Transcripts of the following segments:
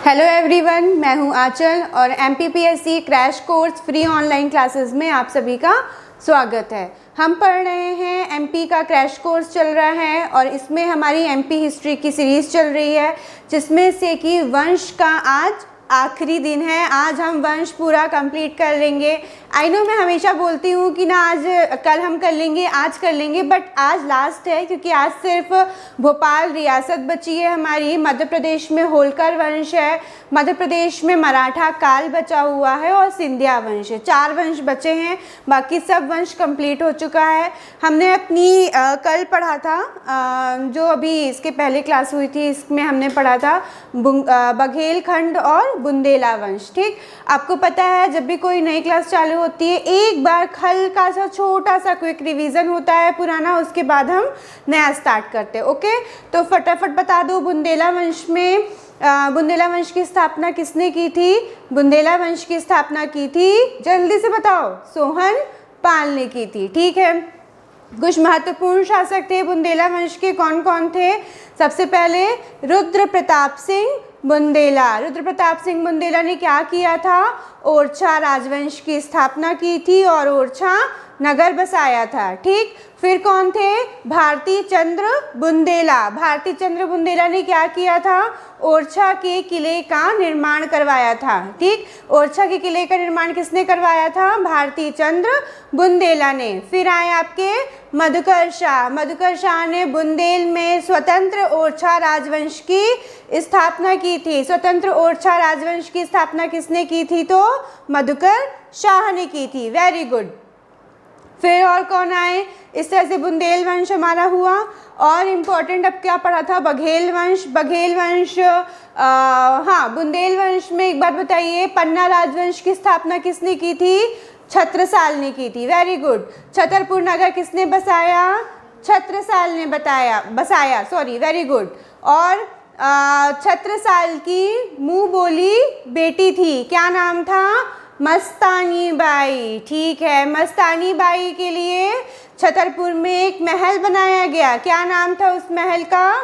Hello everyone, मैं हूं आंचल और MPPSC crash course free online classes में आप सभी का स्वागत है। हम पढ़ रहे हैं MP का क्रैश कोर्स चल रहा है और इसमें हमारी MP हिस्ट्री की सीरीज़ चल रही है, जिसमें से कि वंश का आज आखिरी दिन है। आज हम वंश पूरा कंप्लीट कर लेंगे। आई नो मैं हमेशा बोलती हूँ कि ना आज कल हम कर लेंगे, आज कर लेंगे, बट आज लास्ट है क्योंकि आज सिर्फ भोपाल रियासत बची है हमारी। मध्य प्रदेश में होलकर वंश है, मध्य प्रदेश में मराठा काल बचा हुआ है और सिंधिया वंश है। 4 वंश बचे हैं, बाकी सब वंश कंप्लीट हो चुका है। हमने अपनी कल पढ़ा था, जो अभी इसके पहले क्लास हुई थी इसमें हमने पढ़ा था बघेलखंड और बुंदेला वंश। ठीक, आपको पता है जब भी कोई नई क्लास चालू होती है एक बार हल्का सा छोटा सा क्विक रिवीजन होता है पुराना, उसके बाद हम नया स्टार्ट करते हैं। ओके, तो फटाफट बता दो, बुंदेला वंश में बुंदेला वंश की स्थापना किसने की थी? बुंदेला वंश की स्थापना की थी, जल्दी से बताओ, सोहन पाल ने की थी। ठीक है, कुछ महत्वपूर्ण शासक थे बुंदेला वंश के, कौन कौन थे? सबसे पहले रुद्र प्रताप सिंह बुंदेला। रुद्र प्रताप सिंह बुंदेला ने क्या किया था? ओरछा राजवंश की स्थापना की थी और ओरछा नगर बसाया था। ठीक, फिर कौन थे? भारती चंद्र बुंदेला। भारती चंद्र बुंदेला ने क्या किया था? ओरछा के किले का निर्माण करवाया था। ठीक, ओरछा के किले का निर्माण किसने करवाया था? भारती चंद्र बुंदेला ने। फिर आए आपके मधुकर शाह। मधुकर शाह ने बुंदेल में स्वतंत्र ओरछा राजवंश की स्थापना की थी। स्वतंत्र ओरछा राजवंश की स्थापना किसने की थी? तो मधुकर शाह ने की थी। Very good. फिर और कौन आए? इस तरह से बुंदेल वंश हमारा हुआ। और इम्पोर्टेंट अब क्या पढ़ा था? बघेल वंश। बघेल वंश, हाँ, बुंदेल वंश में एक बात बताइए, पन्ना राजवंश की स्थापना किसने की थी? छत्रसाल ने की थी। Very good. छतरपुर नगर किसने बसाया? छत्रसाल ने बसाया, सॉरी, वेरी गुड। और छत्रसाल की मुंह बोली बेटी थी, क्या नाम था? मस्तानी बाई। ठीक है, मस्तानी बाई के लिए छतरपुर में एक महल बनाया गया, क्या नाम था उस महल का?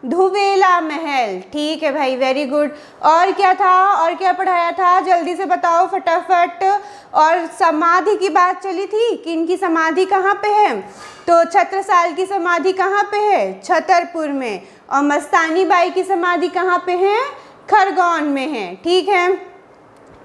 धुवेला महल। ठीक है भाई, वेरी गुड। और क्या था, और क्या पढ़ाया था? जल्दी से बताओ फटाफट। और समाधि की बात चली थी कि इनकी समाधि कहाँ पे है? तो छत्रसाल की समाधि कहाँ पे है? छतरपुर में। और मस्तानी बाई की समाधि कहाँ पे है? खरगोन में है। ठीक है,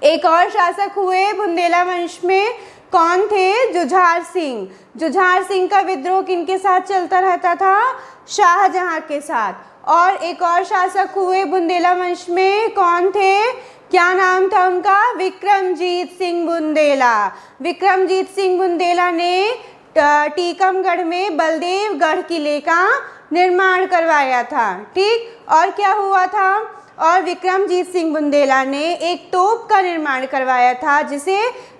एक और शासक हुए बुंदेला वंश में, कौन थे? जुझार सिंह। जुझार सिंह का विद्रोह किनके साथ चलता रहता था? शाहजहां के साथ। और एक और शासक हुए बुंदेला वंश में, कौन थे? क्या नाम था उनका? विक्रमजीत सिंह बुंदेला। विक्रमजीत सिंह बुंदेला ने टीकमगढ़ में बलदेवगढ़ किले का निर्माण करवाया था। ठीक, और क्या हुआ था? और विक्रमजीत सिंह बुंदेला ने एक तोप का निर्माण करवाया था जिसे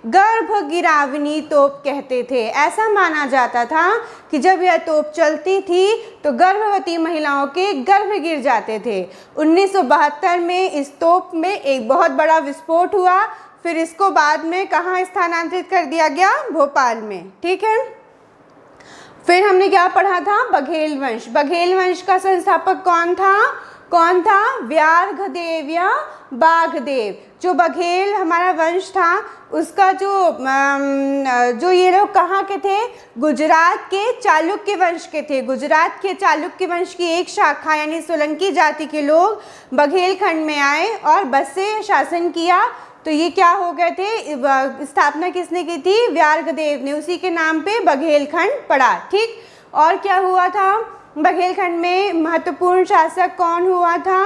गर्भगिरावनी तोप कहते थे। ऐसा माना जाता था कि जब यह तोप चलती थी तो गर्भवती महिलाओं के गर्भ गिर जाते थे। 1972 में इस तोप में एक बहुत बड़ा विस्फोट हुआ, फिर इसको बाद में कहाँ स्थानांतरित कर दिया गया? भोपाल में। ठीक है, फिर हमने क्या पढ़ा था? बघेल वंश। बघेल वंश का संस्थापक कौन था? कौन था? व्याघदेव या बाघदेव। जो बघेल हमारा वंश था उसका जो ये लोग कहाँ के थे? गुजरात के चालुक्य वंश के थे। गुजरात के चालुक्य वंश की एक शाखा यानी सोलंकी जाति के लोग बघेलखंड में आए और बसे शासन किया। तो ये क्या हो गए थे? स्थापना किसने की थी? व्याघदेव ने। उसी के नाम पे बघेलखंड पड़ा। ठीक, और क्या हुआ था? बघेलखंड में महत्वपूर्ण शासक कौन हुआ था?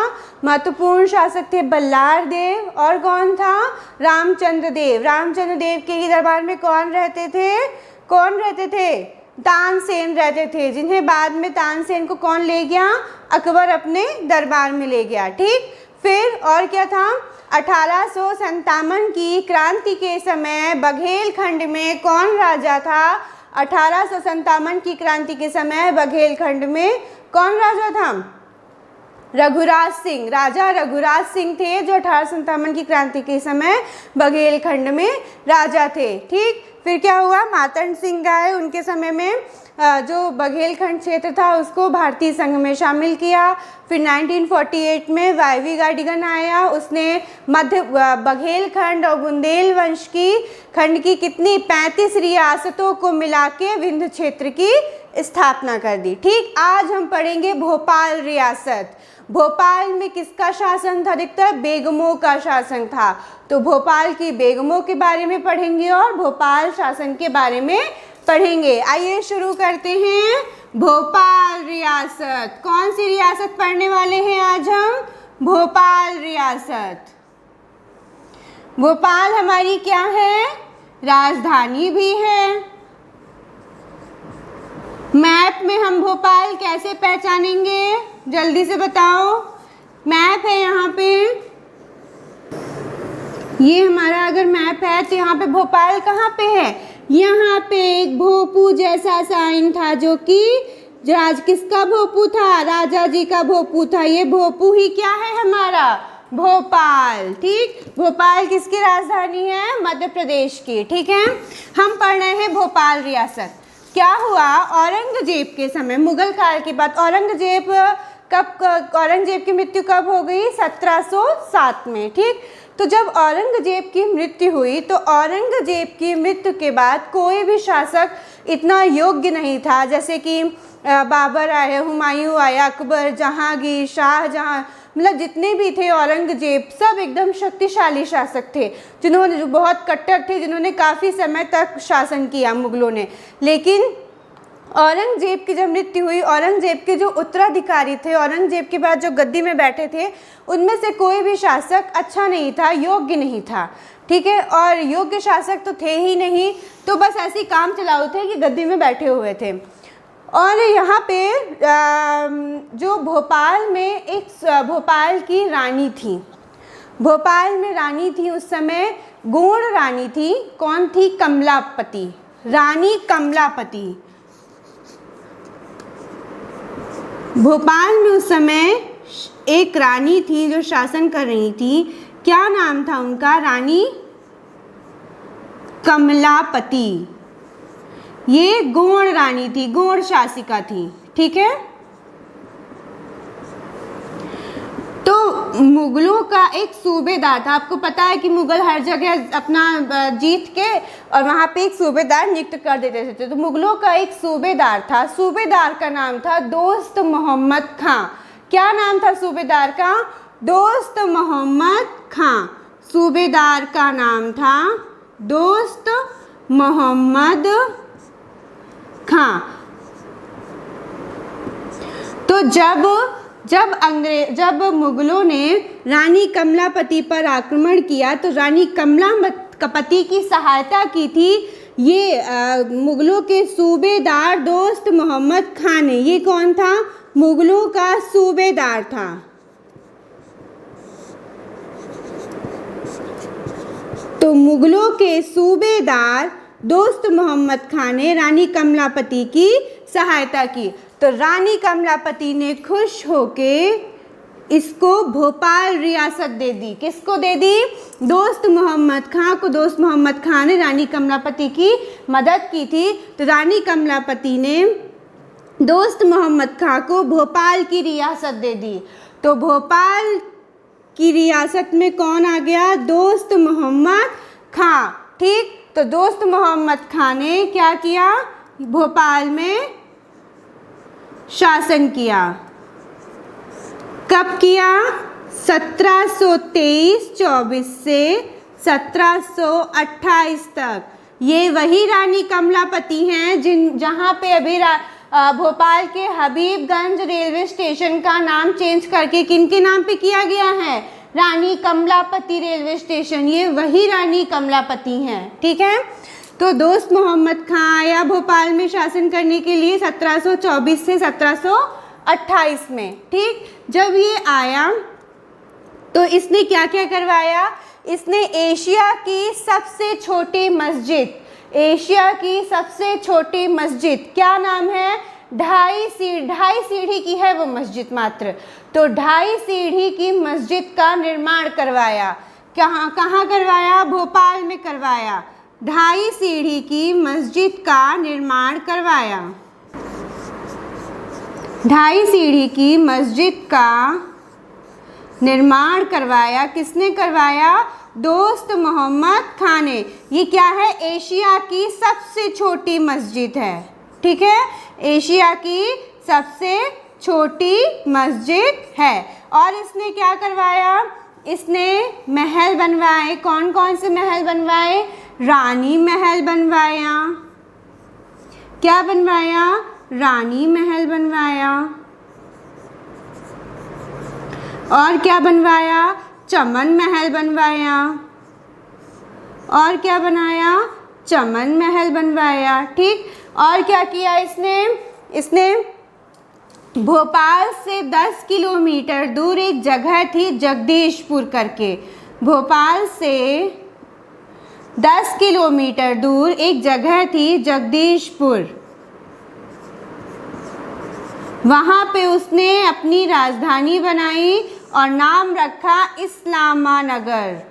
महत्वपूर्ण शासक थे बल्लार देव। और कौन था? रामचंद्र देव। रामचंद्र देव के ही दरबार में कौन रहते थे? कौन रहते थे? तानसेन रहते थे, जिन्हें बाद में तानसेन को कौन ले गया? अकबर अपने दरबार में ले गया। ठीक, फिर और क्या था? 1857 की क्रांति के समय बघेलखंड में कौन राजा था? 1857 की क्रांति के समय बघेलखंड में कौन राजा था? रघुराज सिंह, राजा रघुराज सिंह थे जो 1857 की क्रांति के समय बघेलखंड में राजा थे। ठीक, फिर क्या हुआ, मातंड सिंह आए, उनके समय में जो बघेलखंड क्षेत्र था उसको भारतीय संघ में शामिल किया। फिर 1948 में वाईवी गार्डिगन आया, उसने मध्य बघेलखंड और बुंदेल वंश की खंड की कितनी 35 रियासतों को मिला के विंध्य क्षेत्र की स्थापना कर दी। ठीक, आज हम पढ़ेंगे भोपाल रियासत। भोपाल में किसका शासन था? अधिकतर बेगमों का शासन था। तो भोपाल की बेगमों के बारे में पढ़ेंगे और भोपाल शासन के बारे में पढ़ेंगे। आइए शुरू करते हैं। भोपाल रियासत, कौन सी रियासत पढ़ने वाले हैं आज हम? भोपाल रियासत। भोपाल हमारी क्या है? राजधानी भी है। मैप में हम भोपाल कैसे पहचानेंगे? जल्दी से बताओ। मैप है यहाँ पे, ये हमारा अगर मैप है तो यहाँ पे भोपाल कहाँ पे है? यहाँ पे एक भोपू जैसा साइन था जो कि किसका भोपू था? राजा जी का भोपू था। ये भोपू ही क्या है हमारा? भोपाल। ठीक, भोपाल किसकी राजधानी है? मध्य प्रदेश की। ठीक है, हम पढ़ रहे हैं भोपाल रियासत। क्या हुआ, औरंगजेब के समय, मुगल काल की बात, औरंगजेब की मृत्यु कब हो गई? 1707 में। ठीक, तो जब औरंगजेब की मृत्यु हुई तो औरंगजेब की मृत्यु के बाद कोई भी शासक इतना योग्य नहीं था, जैसे कि बाबर आए, हुमायूं आया, अकबर, जहांगीर, शाहजहां, मतलब जितने भी थे औरंगजेब सब एकदम शक्तिशाली शासक थे, जिन्होंने जो बहुत कट्टर थे, जिन्होंने काफ़ी समय तक शासन किया मुगलों ने। लेकिन औरंगजेब की जब मृत्यु हुई, औरंगजेब के जो उत्तराधिकारी थे, औरंगजेब के बाद जो गद्दी में बैठे थे, उनमें से कोई भी शासक अच्छा नहीं था, योग्य नहीं था। ठीक है, और योग्य शासक तो थे ही नहीं, तो बस ऐसे ही काम चलाऊ थे कि गद्दी में बैठे हुए थे। और यहाँ पे जो भोपाल में भोपाल की रानी थी, भोपाल में रानी थी उस समय, गौड़ रानी थी। कौन थी? कमलापति, रानी कमलापति। भोपाल में उस समय एक रानी थी जो शासन कर रही थी। क्या नाम था उनका? रानी कमलापति। ये गौड़ रानी थी, गौड़ शासिका थी। ठीक है, तो मुगलों का एक सूबेदार था। आपको पता है कि मुगल हर जगह अपना जीत के और वहाँ पे एक सूबेदार नियुक्त कर देते थे। तो मुगलों का एक सूबेदार था, सूबेदार का नाम था दोस्त मोहम्मद खां। क्या नाम था सूबेदार का? दोस्त मोहम्मद खां। सूबेदार का नाम था दोस्त मोहम्मद खां। तो जब मुगलों ने रानी कमलापति पर आक्रमण किया तो रानी कमलापति की सहायता की थी ये मुगलों के सूबेदार दोस्त मोहम्मद खां ने। ये कौन था? मुगलों का सूबेदार था। तो मुगलों के सूबेदार दोस्त मोहम्मद खां ने रानी कमलापति की सहायता की। तो रानी कमलापति ने खुश होके इसको भोपाल रियासत दे दी। किसको दे दी? दोस्त मोहम्मद खां को। दोस्त मोहम्मद खां ने रानी कमलापति की मदद की थी। तो रानी कमलापति ने दोस्त मोहम्मद खां को भोपाल की रियासत दे दी। तो भोपाल की रियासत में कौन आ गया? दोस्त मोहम्मद खां। ठीक, तो दोस्त मोहम्मद खां ने क्या किया? भोपाल में शासन किया। कब किया? 1723-24 से 1728 तक। ये वही रानी कमलापति हैं जहाँ पे अभी भोपाल के हबीबगंज रेलवे स्टेशन का नाम चेंज करके किनके नाम पे किया गया है? रानी कमलापति रेलवे स्टेशन। ये वही रानी कमलापति हैं। ठीक है, तो दोस्त मोहम्मद खां आया भोपाल में शासन करने के लिए 1724 से 1728 में। ठीक, जब ये आया तो इसने क्या क्या करवाया? इसने एशिया की सबसे छोटी मस्जिद, एशिया की सबसे छोटी मस्जिद, क्या नाम है? ढाई सीढ़ी की है वो मस्जिद मात्र। तो 2.5 सीढ़ी की मस्जिद का निर्माण करवाया। कहाँ करवाया? भोपाल में करवाया। 2.5 सीढ़ी की मस्जिद का निर्माण करवाया। 2.5 सीढ़ी की मस्जिद का निर्माण करवाया। किसने करवाया? दोस्त मोहम्मद खान ने। ये क्या है? एशिया की सबसे छोटी मस्जिद है। ठीक है, एशिया की सबसे छोटी मस्जिद है। और इसने क्या करवाया? इसने महल बनवाए। कौन कौन से महल बनवाए? रानी महल बनवाया। क्या बनवाया? रानी महल बनवाया। और क्या बनवाया? चमन महल बनवाया। और क्या बनाया? चमन महल बनवाया। ठीक, और क्या किया इसने भोपाल से 10 किलोमीटर दूर एक जगह थी जगदीशपुर करके। भोपाल से 10 किलोमीटर दूर एक जगह थी जगदीशपुर। वहाँ पे उसने अपनी राजधानी बनाई और नाम रखा इस्लामानगर।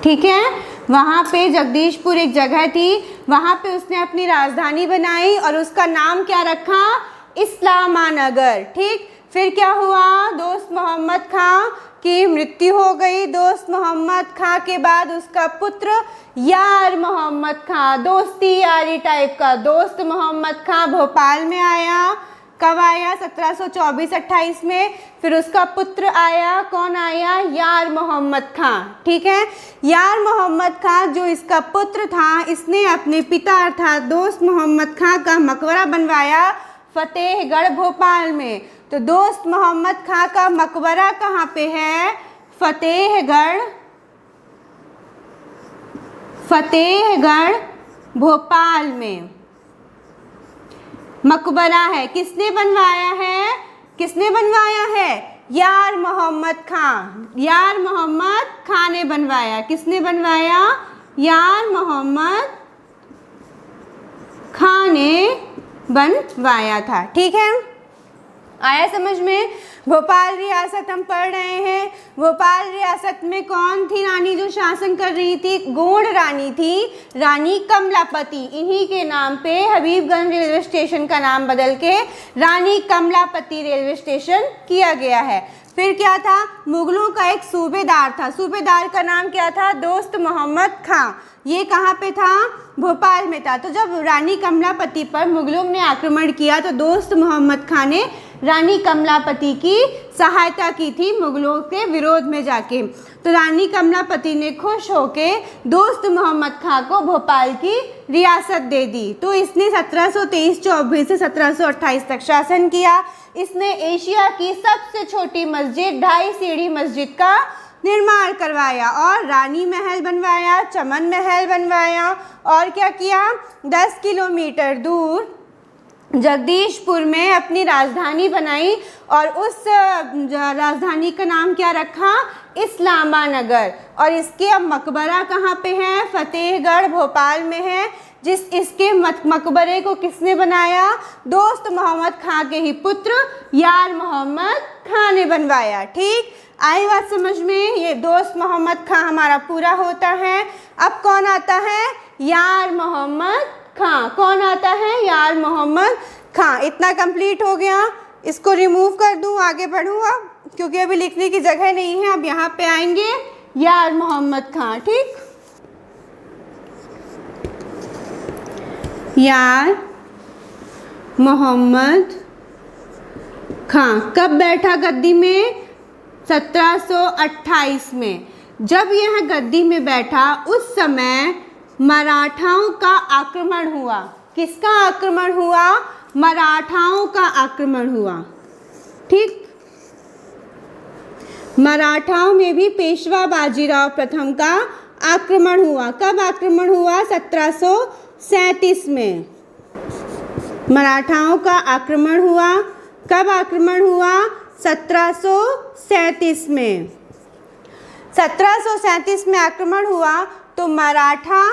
ठीक है, वहाँ पे जगदीशपुर एक जगह थी, वहाँ पे उसने अपनी राजधानी बनाई और उसका नाम क्या रखा? इस्लामानगर। ठीक, फिर क्या हुआ? दोस्त मोहम्मद खां की मृत्यु हो गई। दोस्त मोहम्मद खां के बाद उसका पुत्र यार मोहम्मद खां, दोस्ती यारी टाइप का दोस्त मोहम्मद खां भोपाल में आया। कब आया? 1724-28 में। फिर उसका पुत्र आया। कौन आया? यार मोहम्मद खां। ठीक है, यार मोहम्मद खां जो इसका पुत्र था, इसने अपने पिता अर्थात दोस्त मोहम्मद खां का मकबरा बनवाया फतेहगढ़ भोपाल में। तो दोस्त मोहम्मद खां का मकबरा कहाँ पे है? फतेहगढ़ भोपाल में मकबरा है। किसने बनवाया है? किसने बनवाया है? यार मोहम्मद खां। यार मोहम्मद खां ने बनवाया। किसने बनवाया? यार मोहम्मद खां ने बनवाया था। ठीक है, आया समझ में? भोपाल रियासत हम पढ़ रहे हैं। भोपाल रियासत में कौन थी रानी जो शासन कर रही थी? गोंड रानी थी, रानी कमलापति। इन्हीं के नाम पे हबीबगंज रेलवे स्टेशन का नाम बदल के रानी कमलापति रेलवे स्टेशन किया गया है। फिर क्या था? मुगलों का एक सूबेदार था। सूबेदार का नाम क्या था? दोस्त मोहम्मद खां। ये कहाँ पे था? भोपाल में था। तो जब रानी कमलापति पर मुगलों ने आक्रमण किया तो दोस्त मोहम्मद खां ने रानी कमलापति की सहायता की थी मुगलों के विरोध में जाके। तो रानी कमलापति ने खुश होके दोस्त मोहम्मद खां को भोपाल की रियासत दे दी। तो इसने 1723-24 से 1728 तक शासन किया। इसने एशिया की सबसे छोटी मस्जिद 2.5 सीढ़ी मस्जिद का निर्माण करवाया और रानी महल बनवाया, चमन महल बनवाया। और क्या किया? 10 किलोमीटर दूर जगदीशपुर में अपनी राजधानी बनाई और उस राजधानी का नाम क्या रखा? इस्लामानगर। और इसके अब मकबरा कहाँ पे है? फतेहगढ़ भोपाल में है। इसके मकबरे को किसने बनाया? दोस्त मोहम्मद खां के ही पुत्र यार मोहम्मद खां ने बनवाया। ठीक, आई बात समझ में? ये दोस्त मोहम्मद खां हमारा पूरा होता है। अब कौन आता है? यार मोहम्मद खां। कौन आता है? यार मोहम्मद खां। इतना कंप्लीट हो गया। इसको रिमूव कर दूं, आगे बढ़ूँगा क्योंकि अभी लिखने की जगह नहीं है। अब यहाँ पे आएंगे यार मोहम्मद खां। ठीक, यार मोहम्मद खां कब बैठा गद्दी में? 1728 में। जब यह गद्दी में बैठा उस समय मराठाओं का आक्रमण हुआ। किसका आक्रमण हुआ? मराठाओं का आक्रमण हुआ। ठीक, मराठाओं में भी पेशवा बाजीराव प्रथम का आक्रमण हुआ। कब आक्रमण हुआ? 1737 में मराठाओं का आक्रमण हुआ। कब आक्रमण हुआ? 1737 में। 1737 में आक्रमण हुआ तो मराठा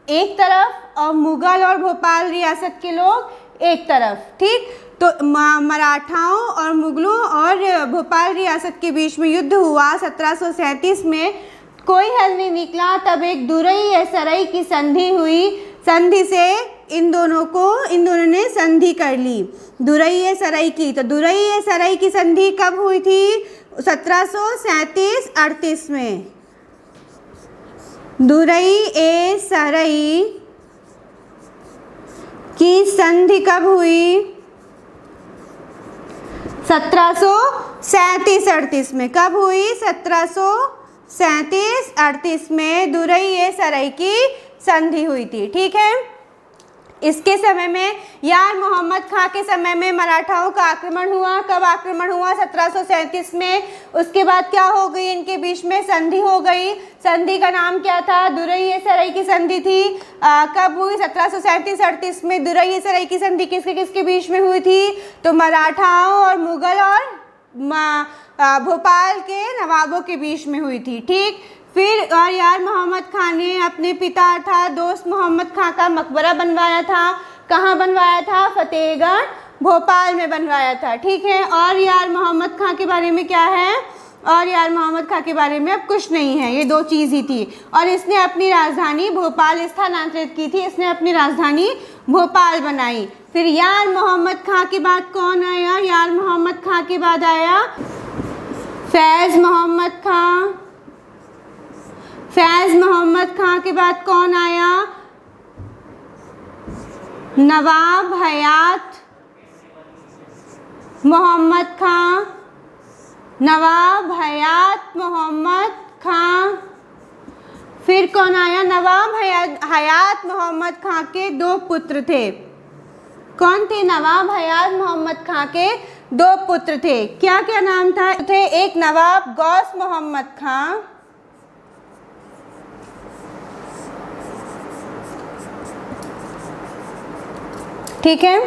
एक तरफ और मुगल और भोपाल रियासत के लोग एक तरफ। ठीक, तो मराठाओं और मुगलों और भोपाल रियासत के बीच में युद्ध हुआ 1737 में। कोई हल नहीं निकला, तब एक दुरई सराय की संधि हुई। संधि से इन दोनों ने संधि कर ली, दुरई सराय की। तो दुरई सराय की संधि कब हुई थी? 1737-38 में। दुरई सराय की संधि कब हुई? 1737-38 में। कब हुई? 1737-38 में दुरई सराय की संधि हुई थी। ठीक है, इसके समय में यार मोहम्मद खां के समय में मराठाओं का आक्रमण हुआ। कब आक्रमण हुआ? 1737 में। उसके बाद क्या हो गई? इनके बीच में संधि हो गई। संधि का नाम क्या था? दुरई सराय की संधि थी। कब हुई? 1737-38 में। दुरई सराय की संधि किसके किसके बीच में हुई थी? तो मराठाओं और मुगल और भोपाल के नवाबों के बीच में हुई थी। ठीक, फिर और यार मोहम्मद खां ने अपने पिता अर्थात दोस्त मोहम्मद खां का मकबरा बनवाया था। कहाँ बनवाया था? फतेहगढ़ भोपाल में बनवाया था। ठीक है, और यार मोहम्मद खां के बारे में क्या है? और यार मोहम्मद खां के बारे में अब कुछ नहीं है, ये दो चीज़ ही थी। और इसने अपनी राजधानी भोपाल स्थानांतरित की थी, इसने अपनी राजधानी भोपाल बनाई। फिर यार मोहम्मद खां के बाद कौन आया? यार मोहम्मद खां के बाद आया फैज़ मोहम्मद खां। फैज़ मोहम्मद खां के बाद कौन आया? नवाब हयात मोहम्मद खां। नवाब हयात मोहम्मद खां। फिर कौन आया? नवाब हयात मोहम्मद खां के दो पुत्र थे। कौन थे? नवाब हयात मोहम्मद खां के दो पुत्र थे। क्या क्या नाम था? थे एक नवाब गौस मोहम्मद खां, ठीक है,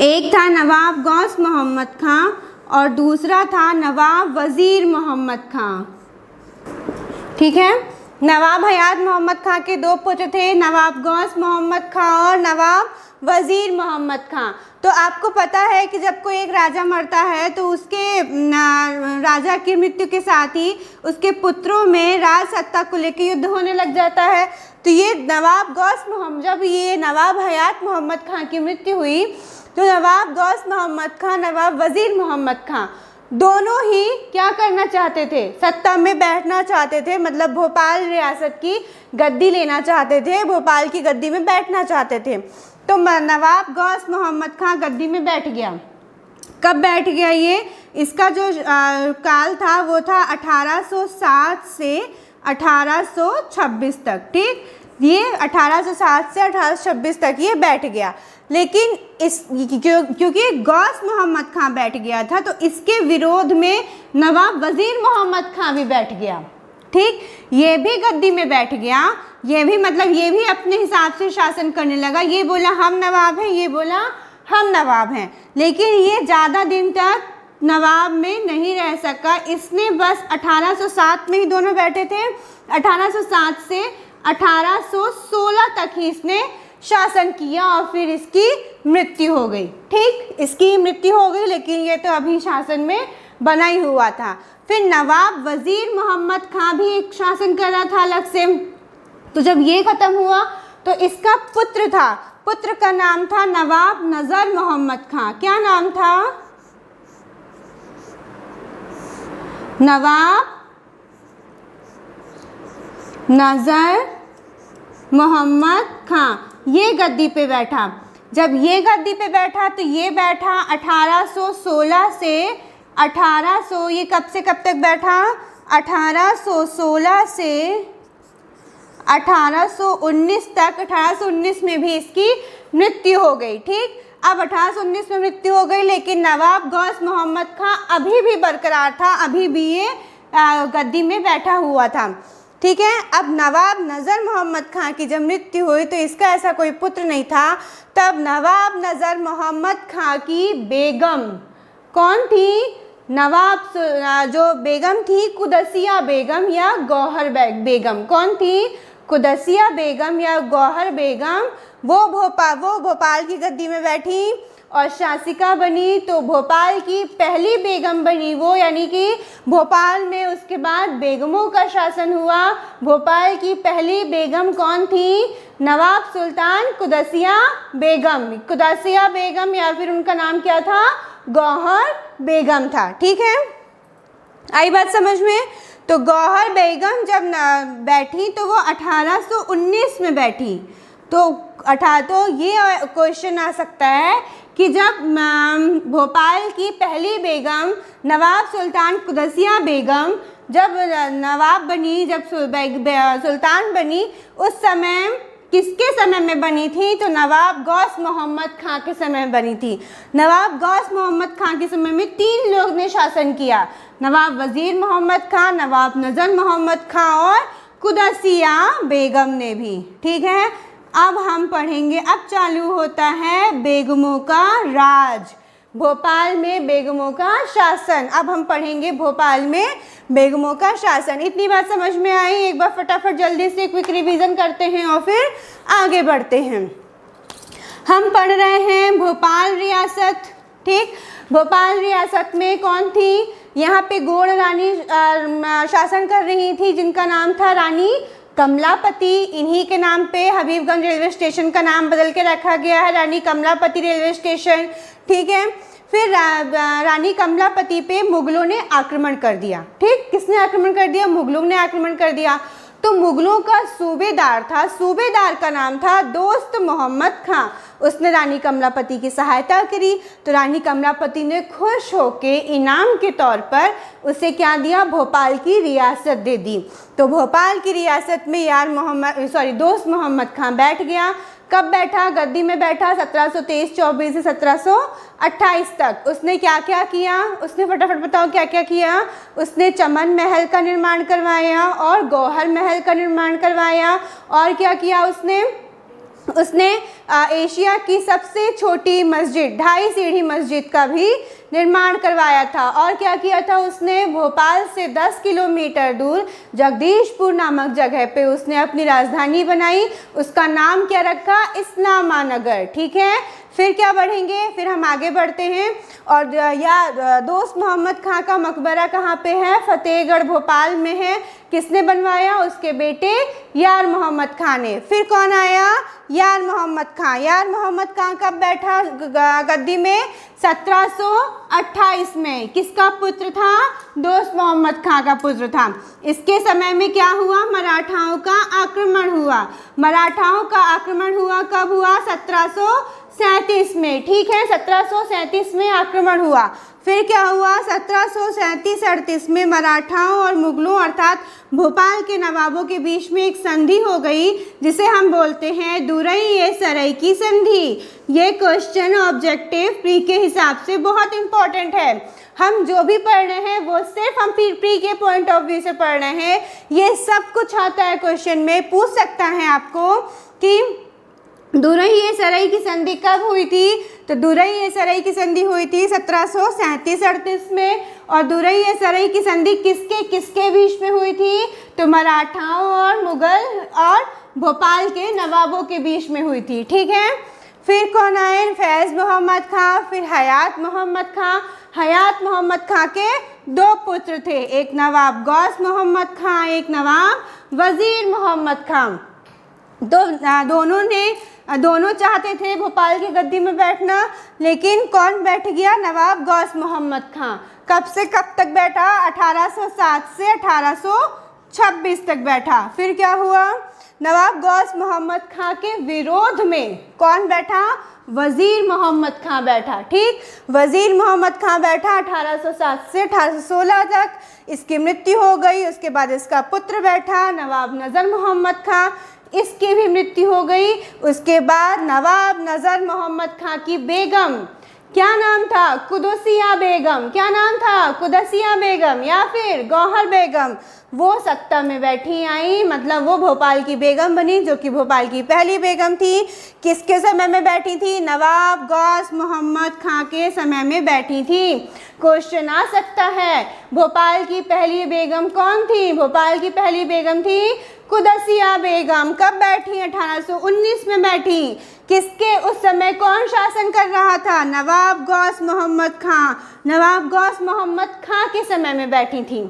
एक था नवाब गौस मोहम्मद खां और दूसरा था नवाब वज़ीर मोहम्मद खां। ठीक है, नवाब हयात मोहम्मद खां के दो पुत्र थे, नवाब गौस मोहम्मद खां और नवाब वज़ीर मोहम्मद खां। तो आपको पता है कि जब कोई एक राजा मरता है तो उसके राजा की मृत्यु के साथ ही उसके पुत्रों में राज सत्ता को लेकर युद्ध होने लग जाता है। तो ये नवाब गौस मोहम्मद, जब ये नवाब हयात मोहम्मद खां की मृत्यु हुई तो नवाब गौस मोहम्मद खां, नवाब वज़ीर मोहम्मद खां दोनों ही क्या करना चाहते थे? सत्ता में बैठना चाहते थे, मतलब भोपाल रियासत की गद्दी लेना चाहते थे, भोपाल की गद्दी में बैठना चाहते थे। तो नवाब गौस मोहम्मद खां गद्दी में बैठ गया। कब बैठ गया ये? इसका जो काल था वो था 1807 से 1826 तक। ठीक, ये 1807 से 1826 तक ये बैठ गया। लेकिन क्योंकि गौस मोहम्मद खां बैठ गया था तो इसके विरोध में नवाब वज़ीर मोहम्मद खां भी बैठ गया। ठीक, ये भी गद्दी में बैठ गया। ये भी मतलब ये भी अपने हिसाब से शासन करने लगा। ये बोला हम नवाब हैं, ये बोला हम नवाब हैं। लेकिन ये ज़्यादा दिन तक नवाब में नहीं रह सका। इसने बस 1807 में ही दोनों बैठे थे। 1807 से 1816 तक ही इसने शासन किया और फिर इसकी मृत्यु हो गई। ठीक, इसकी मृत्यु हो गई, लेकिन ये तो अभी शासन में बना ही हुआ था। फिर नवाब वज़ीर मोहम्मद खां भी एक शासन कर रहा था अलग से। तो जब ये ख़त्म हुआ तो इसका पुत्र था, पुत्र का नाम था नवाब नज़र मोहम्मद खां। क्या नाम था? नवाब नज़र मोहम्मद खां ये गद्दी पे बैठा। जब ये गद्दी पे बैठा तो ये बैठा 1816 से 1800, ये कब से कब तक बैठा? 1816 से 1819 तक। 1819 में भी इसकी मृत्यु हो गई। ठीक, अब 1819 में मृत्यु हो गई, लेकिन नवाब गौस मोहम्मद खां अभी भी बरकरार था, अभी भी ये गद्दी में बैठा हुआ था। ठीक है, अब नवाब नज़र मोहम्मद खां की जब मृत्यु हुई तो इसका ऐसा कोई पुत्र नहीं था। तब नवाब नज़र मोहम्मद खां की बेगम कौन थी? नवाब जो बेगम थी कुदसिया बेगम या गौहर बेगम। कौन थी? कुदसिया बेगम या गौहर बेगम वो भोपाल की गद्दी में बैठी और शासिका बनी, तो भोपाल की पहली बेगम बनी वो, यानी कि भोपाल में उसके बाद बेगमों का शासन हुआ। भोपाल की पहली बेगम कौन थी? नवाब सुल्तान कुदसिया बेगम। कुदसिया बेगम या फिर उनका नाम क्या था? गौहर बेगम था। ठीक है, आई बात समझ में? तो गौहर बेगम जब बैठी तो वो 1819 में बैठी। तो ये क्वेश्चन आ सकता है कि जब भोपाल की पहली बेगम नवाब सुल्तान कुदसिया बेगम जब नवाब बनी, जब सुल्तान बनी, उस समय किसके समय में बनी थी? तो नवाब गौस मोहम्मद खां के समय में बनी थी। नवाब गौस मोहम्मद खां के समय में 3 लोग ने शासन किया, नवाब वजीर मोहम्मद खां, नवाब नजर मोहम्मद खां और कुदसिया बेगम ने भी। ठीक है, अब हम पढ़ेंगे, अब चालू होता है बेगमों का राज, भोपाल में बेगमों का शासन। अब हम पढ़ेंगे भोपाल में बेगमों का शासन। इतनी बात समझ में आई? एक बार फटाफट जल्दी से क्विक रिवीजन करते हैं और फिर आगे बढ़ते हैं। हम पढ़ रहे हैं भोपाल रियासत। ठीक, भोपाल रियासत में कौन थी? यहाँ पे गोड़ रानी शासन कर रही थी, जिनका नाम था रानी कमलापति। इन्हीं के नाम पे हबीबगंज रेलवे स्टेशन का नाम बदल के रखा गया है, रानी कमलापति रेलवे स्टेशन। ठीक है, फिर रानी कमलापति पे मुगलों ने आक्रमण कर दिया। ठीक, किसने आक्रमण कर दिया? मुगलों ने आक्रमण कर दिया। तो मुगलों का सूबेदार था, सूबेदार का नाम था दोस्त मोहम्मद खां। उसने रानी कमलापति की सहायता करी, तो रानी कमलापति ने खुश होके इनाम के तौर पर उसे क्या दिया? भोपाल की रियासत दे दी। तो भोपाल की रियासत में दोस्त मोहम्मद खां बैठ गया। कब बैठा? गद्दी में बैठा 1723-24 से 1728 तक। उसने क्या क्या किया? उसने फटाफट बताओ क्या क्या किया? उसने चमन महल का निर्माण करवाया और गौहर महल का निर्माण करवाया। और क्या किया उसने एशिया की सबसे छोटी मस्जिद 2.5 सीढ़ी मस्जिद का भी निर्माण करवाया था। और क्या किया था उसने? भोपाल से 10 किलोमीटर दूर जगदीशपुर नामक जगह पे उसने अपनी राजधानी बनाई। उसका नाम क्या रखा? इस्लामानगर। ठीक है, फिर क्या बढ़ेंगे? फिर हम आगे बढ़ते हैं। और दोस्त मोहम्मद खां का मकबरा कहाँ पे है? फतेहगढ़ भोपाल में है। किसने बनवाया? उसके बेटे यार मोहम्मद खां ने। फिर कौन आया? यार मोहम्मद खां। यार मोहम्मद खां कब बैठा गद्दी में? 1728 में। किसका पुत्र था? दोस्त मोहम्मद खां का पुत्र था। इसके समय में क्या हुआ? मराठाओं का आक्रमण हुआ। मराठाओं का आक्रमण हुआ कब हुआ? 1737 में। ठीक है, 1737 में आक्रमण हुआ। फिर क्या हुआ? 1737-38 में मराठाओं और मुगलों अर्थात भोपाल के नवाबों के बीच में एक संधि हो गई, जिसे हम बोलते हैं दुरई सराय की संधि। ये क्वेश्चन ऑब्जेक्टिव प्री के हिसाब से बहुत इंपॉर्टेंट है। हम जो भी पढ़ रहे हैं वो सिर्फ हम प्री के पॉइंट ऑफ व्यू से पढ़ रहे हैं। ये सब कुछ आता है क्वेश्चन में, पूछ सकता है आपको कि दुरई सराय की संधि कब हुई थी? तो दुरई सराय की संधि हुई थी 1737-38 में। और दुरई सराय की संधि किसके किसके बीच में हुई थी? तो मराठाओं और मुगल और भोपाल के नवाबों के बीच में हुई थी। ठीक है, फिर कौन आए? फैज़ मोहम्मद खां, फिर हयात मोहम्मद खां। हयात मोहम्मद खां के 2 पुत्र थे, एक नवाब गौस मोहम्मद खां, एक नवाब वजीर मोहम्मद खां। दोनों चाहते थे भोपाल की गद्दी में बैठना, लेकिन कौन बैठ गया? नवाब गौस मोहम्मद खां। कब से कब तक बैठा? 1807 से 1826 तक बैठा। फिर क्या हुआ? नवाब गौस मोहम्मद खां के विरोध में कौन बैठा? वजीर मोहम्मद खां बैठा। ठीक, वजीर मोहम्मद खां बैठा 1807 से 1816 तक। इसकी मृत्यु हो गई। उसके बाद इसका पुत्र बैठा नवाब नजर मोहम्मद खां, इसकी भी मृत्यु हो गई। उसके बाद नवाब नजर मोहम्मद खां की बेगम, क्या नाम था? कुदसिया बेगम। क्या नाम था? कुदसिया बेगम या फिर गौहर बेगम। वो सत्ता में बैठी आई, मतलब वो भोपाल की बेगम बनी, जो कि भोपाल की पहली बेगम थी। किसके समय में बैठी थी? नवाब गौस मोहम्मद खां के समय में बैठी थी। क्वेश्चन आ सकता है, भोपाल की पहली बेगम कौन थी? भोपाल की पहली बेगम थी कुदसिया बेगम कब बैठी? 1819 में बैठी। किसके उस समय कौन शासन कर रहा था? नवाब गौस मोहम्मद खां। नवाब गौस मोहम्मद खां के समय में बैठी थी।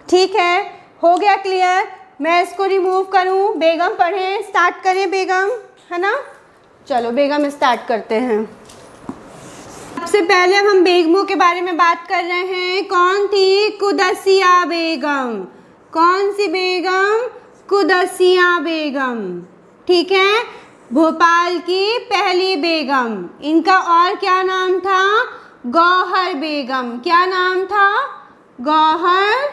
ठीक है, हो गया क्लियर? मैं इसको रिमूव करूं, बेगम पढ़ें, स्टार्ट करें बेगम, है ना? चलो बेगम स्टार्ट करते हैं। सबसे पहले हम बेगमों के बारे में बात कर रहे हैं। कौन थी? कुदसिया बेगम। कौन सी बेगम? कुदसिया बेगम। ठीक है, भोपाल की पहली बेगम। इनका और क्या नाम था? गौहर बेगम। क्या नाम था? गौहर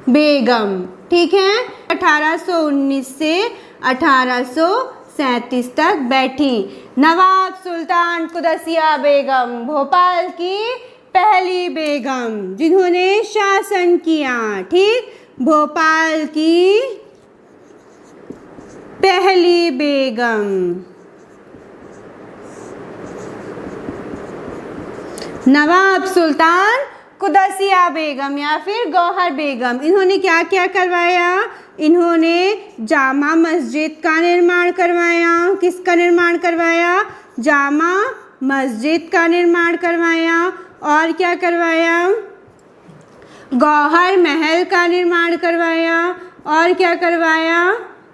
बेगम। ठीक है, 1819 से 1837 तक बैठी। नवाब सुल्तान कुदसिया बेगम भोपाल की पहली बेगम जिन्होंने शासन किया। ठीक, भोपाल की पहली बेगम। नवाब सुल्तान कुदसिया बेगम या फिर गौहर बेगम। इन्होंने क्या क्या करवाया? इन्होंने जामा मस्जिद का निर्माण करवाया। किसका निर्माण करवाया? जामा मस्जिद का निर्माण करवाया। और क्या करवाया? गौहर महल का निर्माण करवाया। और क्या करवाया?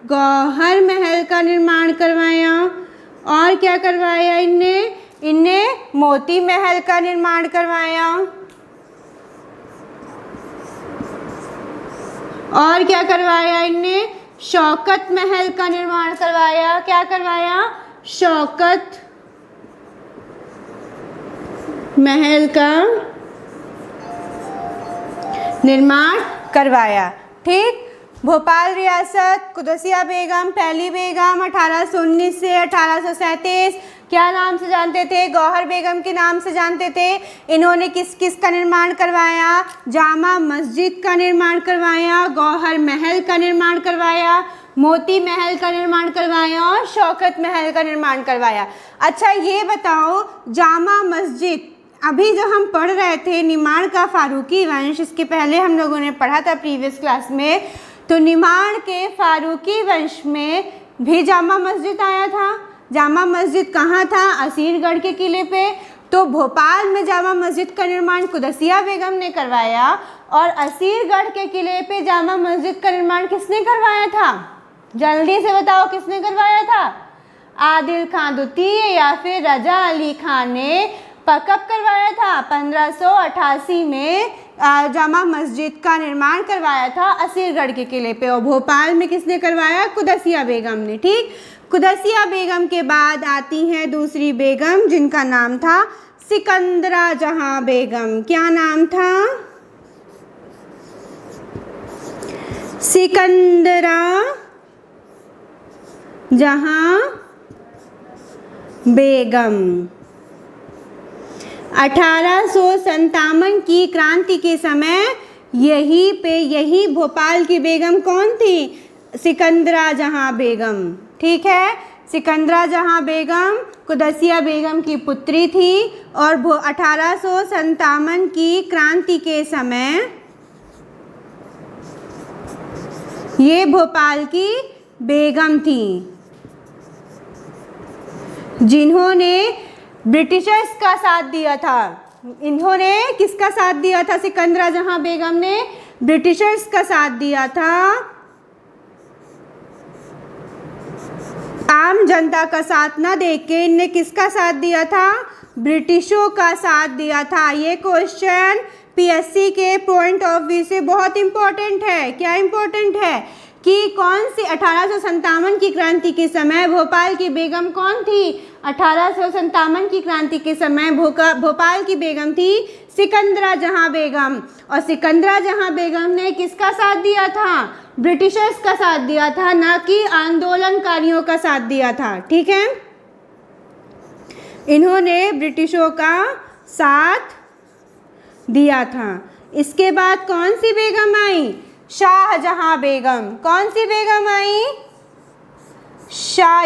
गौहर महल का निर्माण करवाया। और क्या करवाया इनने मोती महल का निर्माण करवाया। और क्या करवाया इनने? शौकत महल का निर्माण करवाया। क्या करवाया? शौकत महल का निर्माण करवाया। ठीक, भोपाल रियासत कुदसिया बेगम पहली बेगम 1819 से 1837 क्या नाम से जानते थे? गौहर बेगम के नाम से जानते थे। इन्होंने किस किस का निर्माण करवाया? जामा मस्जिद का निर्माण करवाया, गौहर महल का निर्माण करवाया, मोती महल का निर्माण करवाया और शौकत महल का निर्माण करवाया। अच्छा ये बताओ, जामा मस्जिद अभी जो हम पढ़ रहे थे निमाड़ का फारूकी वंश, इसके पहले हम लोगों ने पढ़ा था प्रीवियस क्लास में, तो निमाड़ के फारूकी वंश में भी जामा मस्जिद आया था। जामा मस्जिद कहाँ था? असीरगढ़ के किले पे। तो भोपाल में जामा मस्जिद का निर्माण कुदसिया बेगम ने करवाया और असीरगढ़ के किले पे जामा मस्जिद का निर्माण किसने करवाया था? जल्दी से बताओ, किसने करवाया था? आदिल खान द्वितीय या फिर रजा अली खान ने कब करवाया था? 1588 में जामा मस्जिद का निर्माण करवाया था असीरगढ़ के किले पे। और भोपाल में किसने करवाया? कुदसिया बेगम ने। ठीक, कुदसिया बेगम के बाद आती हैं दूसरी बेगम जिनका नाम था सिकंदरा जहां बेगम। क्या नाम था? सिकंदरा जहां बेगम। 1857 की क्रांति के समय यही भोपाल की बेगम कौन थी? सिकंदरा जहां बेगम। ठीक है, सिकंदरा जहां बेगम कुदसिया बेगम की पुत्री थी और 1857 की क्रांति के समय ये भोपाल की बेगम थी जिन्होंने ब्रिटिशर्स का साथ दिया था। इन्होंने किसका साथ दिया था? सिकंदरा जहां बेगम ने ब्रिटिशर्स का साथ दिया था। आम जनता का साथ ना देके इनने किसका साथ दिया था? ब्रिटिशों का साथ दिया था। ये क्वेश्चन पीएससी के पॉइंट ऑफ व्यू से बहुत इंपॉर्टेंट है। क्या इंपॉर्टेंट है? कि कौन सी 1857 की क्रांति के समय भोपाल की बेगम कौन थी? 1857 की क्रांति के समय भोपाल की बेगम थी सिकंदरा जहां बेगम। और सिकंदरा जहां बेगम ने किसका साथ दिया था? ब्रिटिशर्स का साथ दिया था, ना कि आंदोलनकारियों का साथ दिया था। ठीक है, इन्होंने ब्रिटिशों का साथ दिया था। इसके बाद कौन सी बेगम आई? शाहजहां बेगम। कौन सी बेगम आई?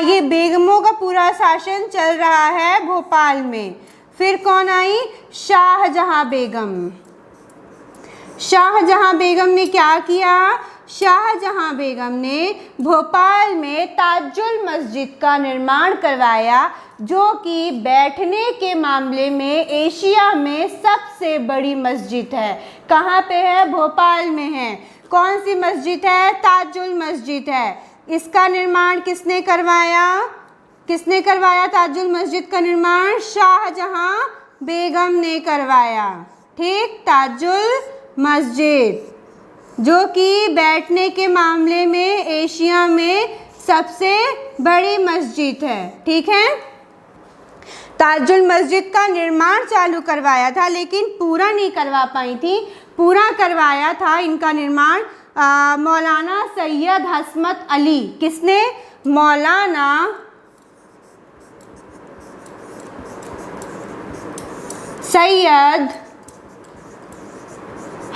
ये बेगमों का पूरा शासन चल रहा है भोपाल में। फिर कौन आई? शाहजहां बेगम। शाहजहां बेगम ने क्या किया? शाहजहां बेगम ने भोपाल में ताजुल मस्जिद का निर्माण करवाया, जो कि बैठने के मामले में एशिया में सबसे बड़ी मस्जिद है। कहाँ पे है? भोपाल में है। कौन सी मस्जिद है? ताजुल मस्जिद है। इसका निर्माण किसने करवाया? किसने करवाया ताजुल मस्जिद का निर्माण? शाहजहां बेगम ने करवाया। ठीक, ताजुल मस्जिद जो कि बैठने के मामले में एशिया में सबसे बड़ी मस्जिद है। ठीक है, ताजुल मस्जिद का निर्माण चालू करवाया था, लेकिन पूरा नहीं करवा पाई थी। पूरा करवाया था इनका निर्माण मौलाना सैयद हसमत अली। किसने? मौलाना सैयद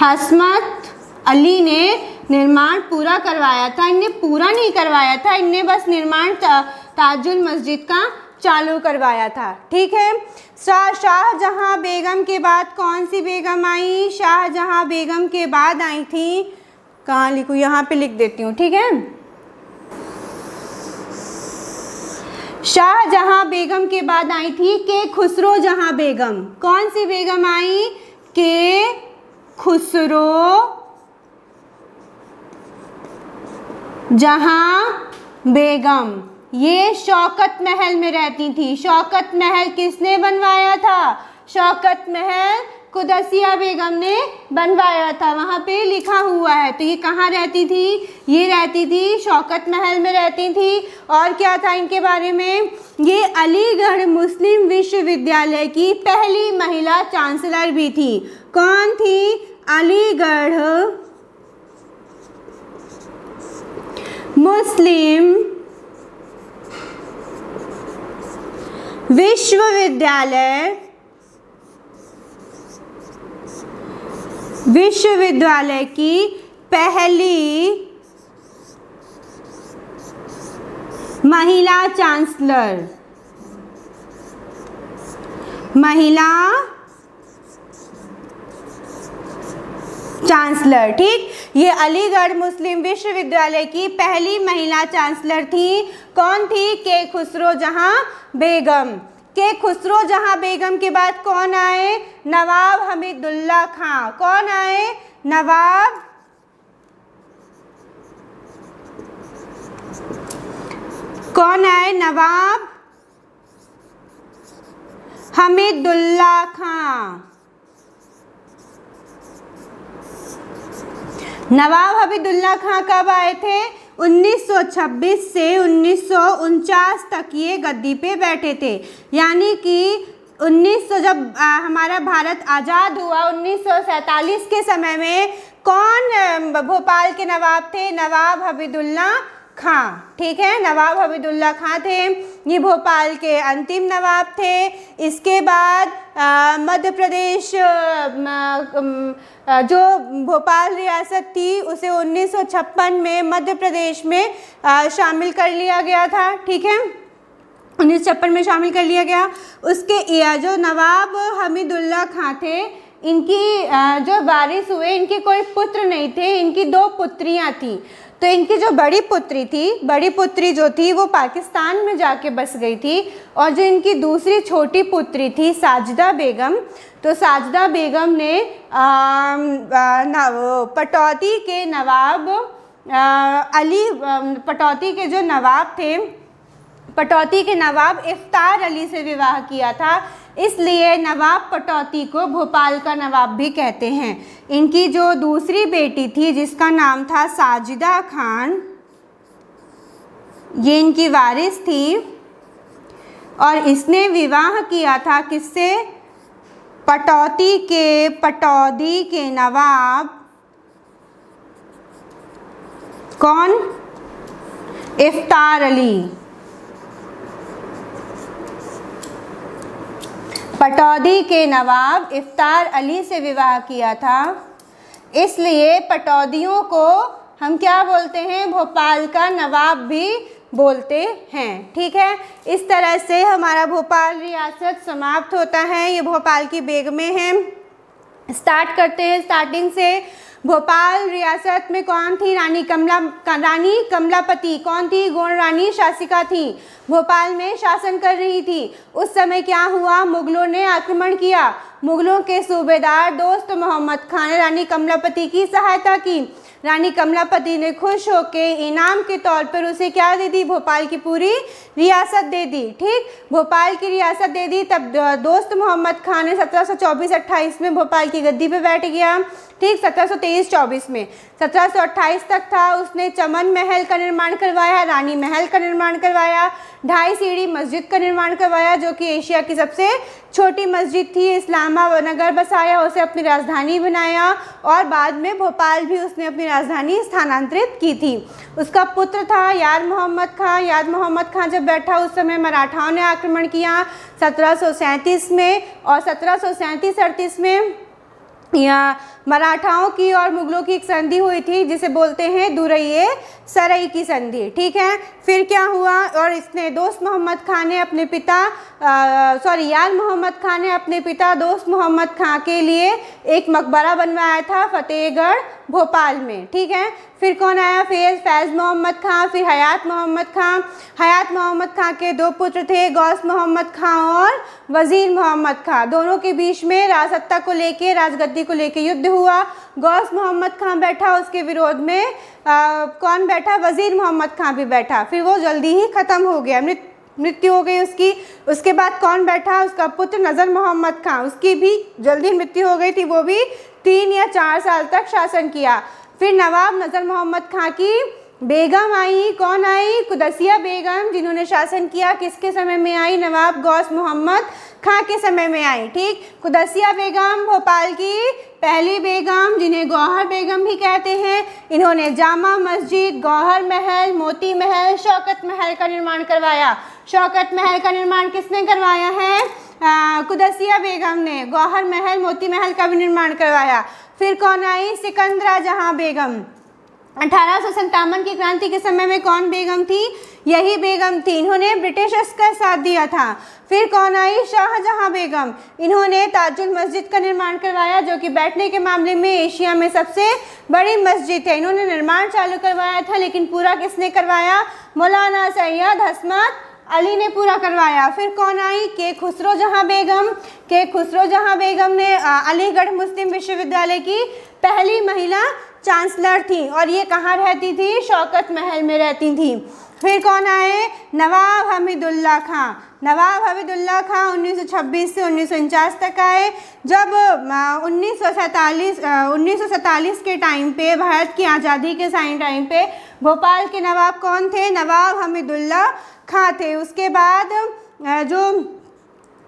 हसमत अली ने निर्माण पूरा करवाया था। इनने पूरा नहीं करवाया था, इनने बस निर्माण ताजुल मस्जिद का चालू करवाया था। ठीक है, शाहजहां बेगम के बाद कौन सी बेगम आई? शाहजहां बेगम के बाद आई थी, कहाँ लिखूँ? यहाँ पे लिख देती हूँ। ठीक है, शाहजहां बेगम के बाद आई थी के खुसरो जहां बेगम। कौन सी बेगम आई? के खुसरो जहां बेगम। ये शौकत महल में रहती थी। शौकत महल किसने बनवाया था? शौकत महल कुदसिया बेगम ने बनवाया था, वहाँ पे लिखा हुआ है। तो ये कहाँ रहती थी? ये रहती थी शौकत महल में रहती थी। और क्या था इनके बारे में? ये अलीगढ़ मुस्लिम विश्वविद्यालय की पहली महिला चांसलर भी थी। कौन थी? अलीगढ़ मुस्लिम विश्वविद्यालय की पहली महिला चांसलर। ठीक, ये अलीगढ़ मुस्लिम विश्वविद्यालय की पहली महिला चांसलर थी। कौन थी? के खुसरो जहां बेगम। के खुसरो जहां बेगम के बाद कौन आए? नवाब हमीदुल्लाह खां। कौन आए? नवाब नवाब हमीदुल्लाह खां। नवाब हमीदुल्लाह खां कब आए थे? 1926 से 1949 तक ये गद्दी पे बैठे थे। यानी कि 1900 जब हमारा भारत आज़ाद हुआ, 1947 के समय में कौन भोपाल के नवाब थे? नवाब हमीदुल्लाह खां। ठीक है, नवाब हमीदुल्लाह खां थे। ये भोपाल के अंतिम नवाब थे। इसके बाद मध्य प्रदेश जो भोपाल रियासत थी उसे 1956 में मध्य प्रदेश में शामिल कर लिया गया था। ठीक है, 1956 में शामिल कर लिया गया। उसके जो नवाब हमीदुल्लाह खां थे, इनकी जो वारिस हुए, इनके कोई पुत्र नहीं थे, इनकी 2 पुत्रियां थी। तो इनकी जो बड़ी पुत्री जो थी वो पाकिस्तान में जाके बस गई थी। और जो इनकी दूसरी छोटी पुत्री थी साजिदा बेगम, तो साजिदा बेगम ने पटौदी के नवाब पटौदी के जो नवाब थे, पटौदी के नवाब इफ्तार अली से विवाह किया था। इसलिए नवाब पटौदी को भोपाल का नवाब भी कहते हैं। इनकी जो दूसरी बेटी थी जिसका नाम था साजिदा खान, ये इनकी वारिस थी और इसने विवाह किया था किससे? पटौदी के नवाब कौन? इफ्तार अली। पटौदी के नवाब इफ्तार अली से विवाह किया था। इसलिए पटौदियों को हम क्या बोलते हैं? भोपाल का नवाब भी बोलते हैं। ठीक है, इस तरह से हमारा भोपाल रियासत समाप्त होता है। ये भोपाल की बेगमें हैं। स्टार्ट करते हैं स्टार्टिंग से। भोपाल रियासत में कौन थी? रानी कमलापति कौन थी? गौड़ रानी शासिका थी, भोपाल में शासन कर रही थी। उस समय क्या हुआ? मुगलों ने आक्रमण किया। मुगलों के सूबेदार दोस्त मोहम्मद खान ने रानी कमलापति की सहायता की। रानी कमलापति ने खुश होकर इनाम के तौर पर उसे क्या दे दी? भोपाल की पूरी रियासत दे दी। ठीक, भोपाल की रियासत दे दी। तब दोस्त मोहम्मद खान ने 1724-28 में भोपाल की गद्दी पे बैठ गया। ठीक, 1723-24 में, 1728 तक था। उसने चमन महल का निर्माण करवाया, रानी महल का निर्माण करवाया, 2.5 सीढ़ी मस्जिद का निर्माण करवाया जो कि एशिया की सबसे छोटी मस्जिद थी। इस्लामाबाद नगर बसाया, उसे अपनी राजधानी बनाया और बाद में भोपाल भी उसने अपनी राजधानी स्थानांतरित की थी। उसका पुत्र था यार मोहम्मद खां। यार मोहम्मद खां जब बैठा उस समय मराठाओं ने आक्रमण किया 1737 में, और 1737-38 में यहाँ मराठाओं की और मुगलों की एक संधि हुई थी जिसे बोलते हैं दुरैये सरई की संधि। ठीक है, फिर क्या हुआ? और इसने दोस्त मोहम्मद खान ने अपने पिता यार मोहम्मद खान ने अपने पिता दोस्त मोहम्मद खां के लिए एक मकबरा बनवाया था फतेहगढ़ भोपाल में। ठीक है, फिर कौन आया? फैज़ मोहम्मद खां, फिर हयात मोहम्मद खां। हयात मोहम्मद खां के 2 पुत्र थे, गौस मोहम्मद खां और वज़ीर मोहम्मद खां। दोनों के बीच में राजसत्ता को लेके, राजगद्दी को लेके युद्ध हुआ। गौस मोहम्मद खां बैठा, उसके विरोध में कौन बैठा? वज़ीर मोहम्मद खां भी बैठा। फिर वो जल्दी ही ख़त्म हो गया, मृत्यु हो गई उसकी। उसके बाद कौन बैठा? उसका पुत्र नज़र मोहम्मद खां, उसकी भी जल्दी मृत्यु हो गई थी। वो भी 3 या 4 साल तक शासन किया। फिर नवाब नज़र मोहम्मद खां की बेगम आई। कौन आई? कुदसिया बेगम, जिन्होंने शासन किया किसके समय में आई? नवाब गौस मोहम्मद खां के समय में आई। ठीक, कुदसिया बेगम भोपाल की पहली बेगम, जिन्हें गौहर बेगम भी कहते हैं। इन्होंने जामा मस्जिद, गौहर महल, मोती महल, शौकत महल का निर्माण करवाया। शौकत महल का निर्माण किसने करवाया है? कुदसिया बेगम ने। गौहर महल, मोती महल का भी निर्माण करवाया। फिर कौन आई? सिकंदरा जहां बेगम। 1857 की क्रांति के समय में कौन बेगम थी? यही बेगम थी। इन्होंने ब्रिटिशर्स का साथ दिया था। फिर कौन आई? शाहजहां बेगम। इन्होंने ताजुल मस्जिद का निर्माण करवाया जो कि बैठने के मामले में एशिया में सबसे बड़ी मस्जिद है। इन्होंने निर्माण चालू करवाया था, लेकिन पूरा किसने करवाया? मौलाना सैयद हसमत अली ने पूरा करवाया। फिर कौन आई? के खुसरो जहां बेगम। के खुसरो जहां बेगम ने अलीगढ़ मुस्लिम विश्वविद्यालय की पहली महिला चांसलर थी, और ये कहाँ रहती थी? शौकत महल में रहती थी। फिर कौन आए? नवाब हमीदुल्ला खां। नवाब हमीदुल्ला खां 1926 से 1949 तक आए। जब 1947 के टाइम पे, भारत की आज़ादी के टाइम पे, भोपाल के नवाब कौन थे? नवाब हमीदुल्ला खां थे। उसके बाद जो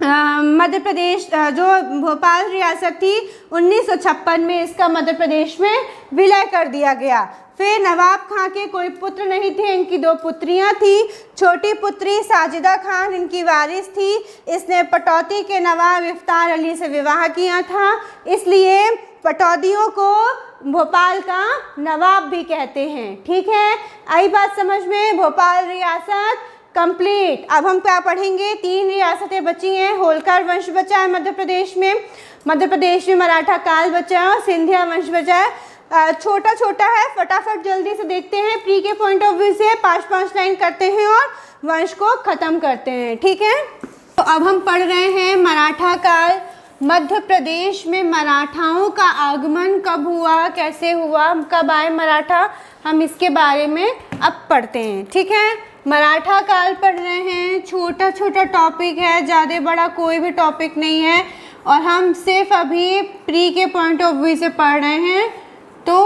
मध्य प्रदेश, जो भोपाल रियासत थी, 1956 में इसका मध्य प्रदेश में विलय कर दिया गया। फिर नवाब खां के कोई पुत्र नहीं थे, इनकी 2 पुत्रियां थी। छोटी पुत्री साजिदा खान इनकी वारिस थी। इसने पटौदी के नवाब इफ्तार अली से विवाह किया था, इसलिए पटौदियों को भोपाल का नवाब भी कहते हैं। ठीक है, आई बात समझ में? भोपाल रियासत कंप्लीट। अब हम क्या पढ़ेंगे? 3 रियासतें बची हैं। होलकर वंश बचा है मध्य प्रदेश में। मध्य प्रदेश में मराठा काल बचा है और सिंधिया वंश बचा है। छोटा छोटा है, फटाफट जल्दी से देखते हैं। प्री के पॉइंट ऑफ व्यू से 5-5 लाइन करते हैं और वंश को ख़त्म करते हैं। ठीक है, तो अब हम पढ़ रहे हैं मराठा काल। मध्य प्रदेश में मराठाओं का आगमन कब हुआ, कैसे हुआ, कब आए मराठा, हम इसके बारे में अब पढ़ते हैं। ठीक है, मराठा काल पढ़ रहे हैं। छोटा छोटा टॉपिक है, ज़्यादा बड़ा कोई भी टॉपिक नहीं है, और हम सिर्फ अभी प्री के पॉइंट ऑफ व्यू से पढ़ रहे हैं, तो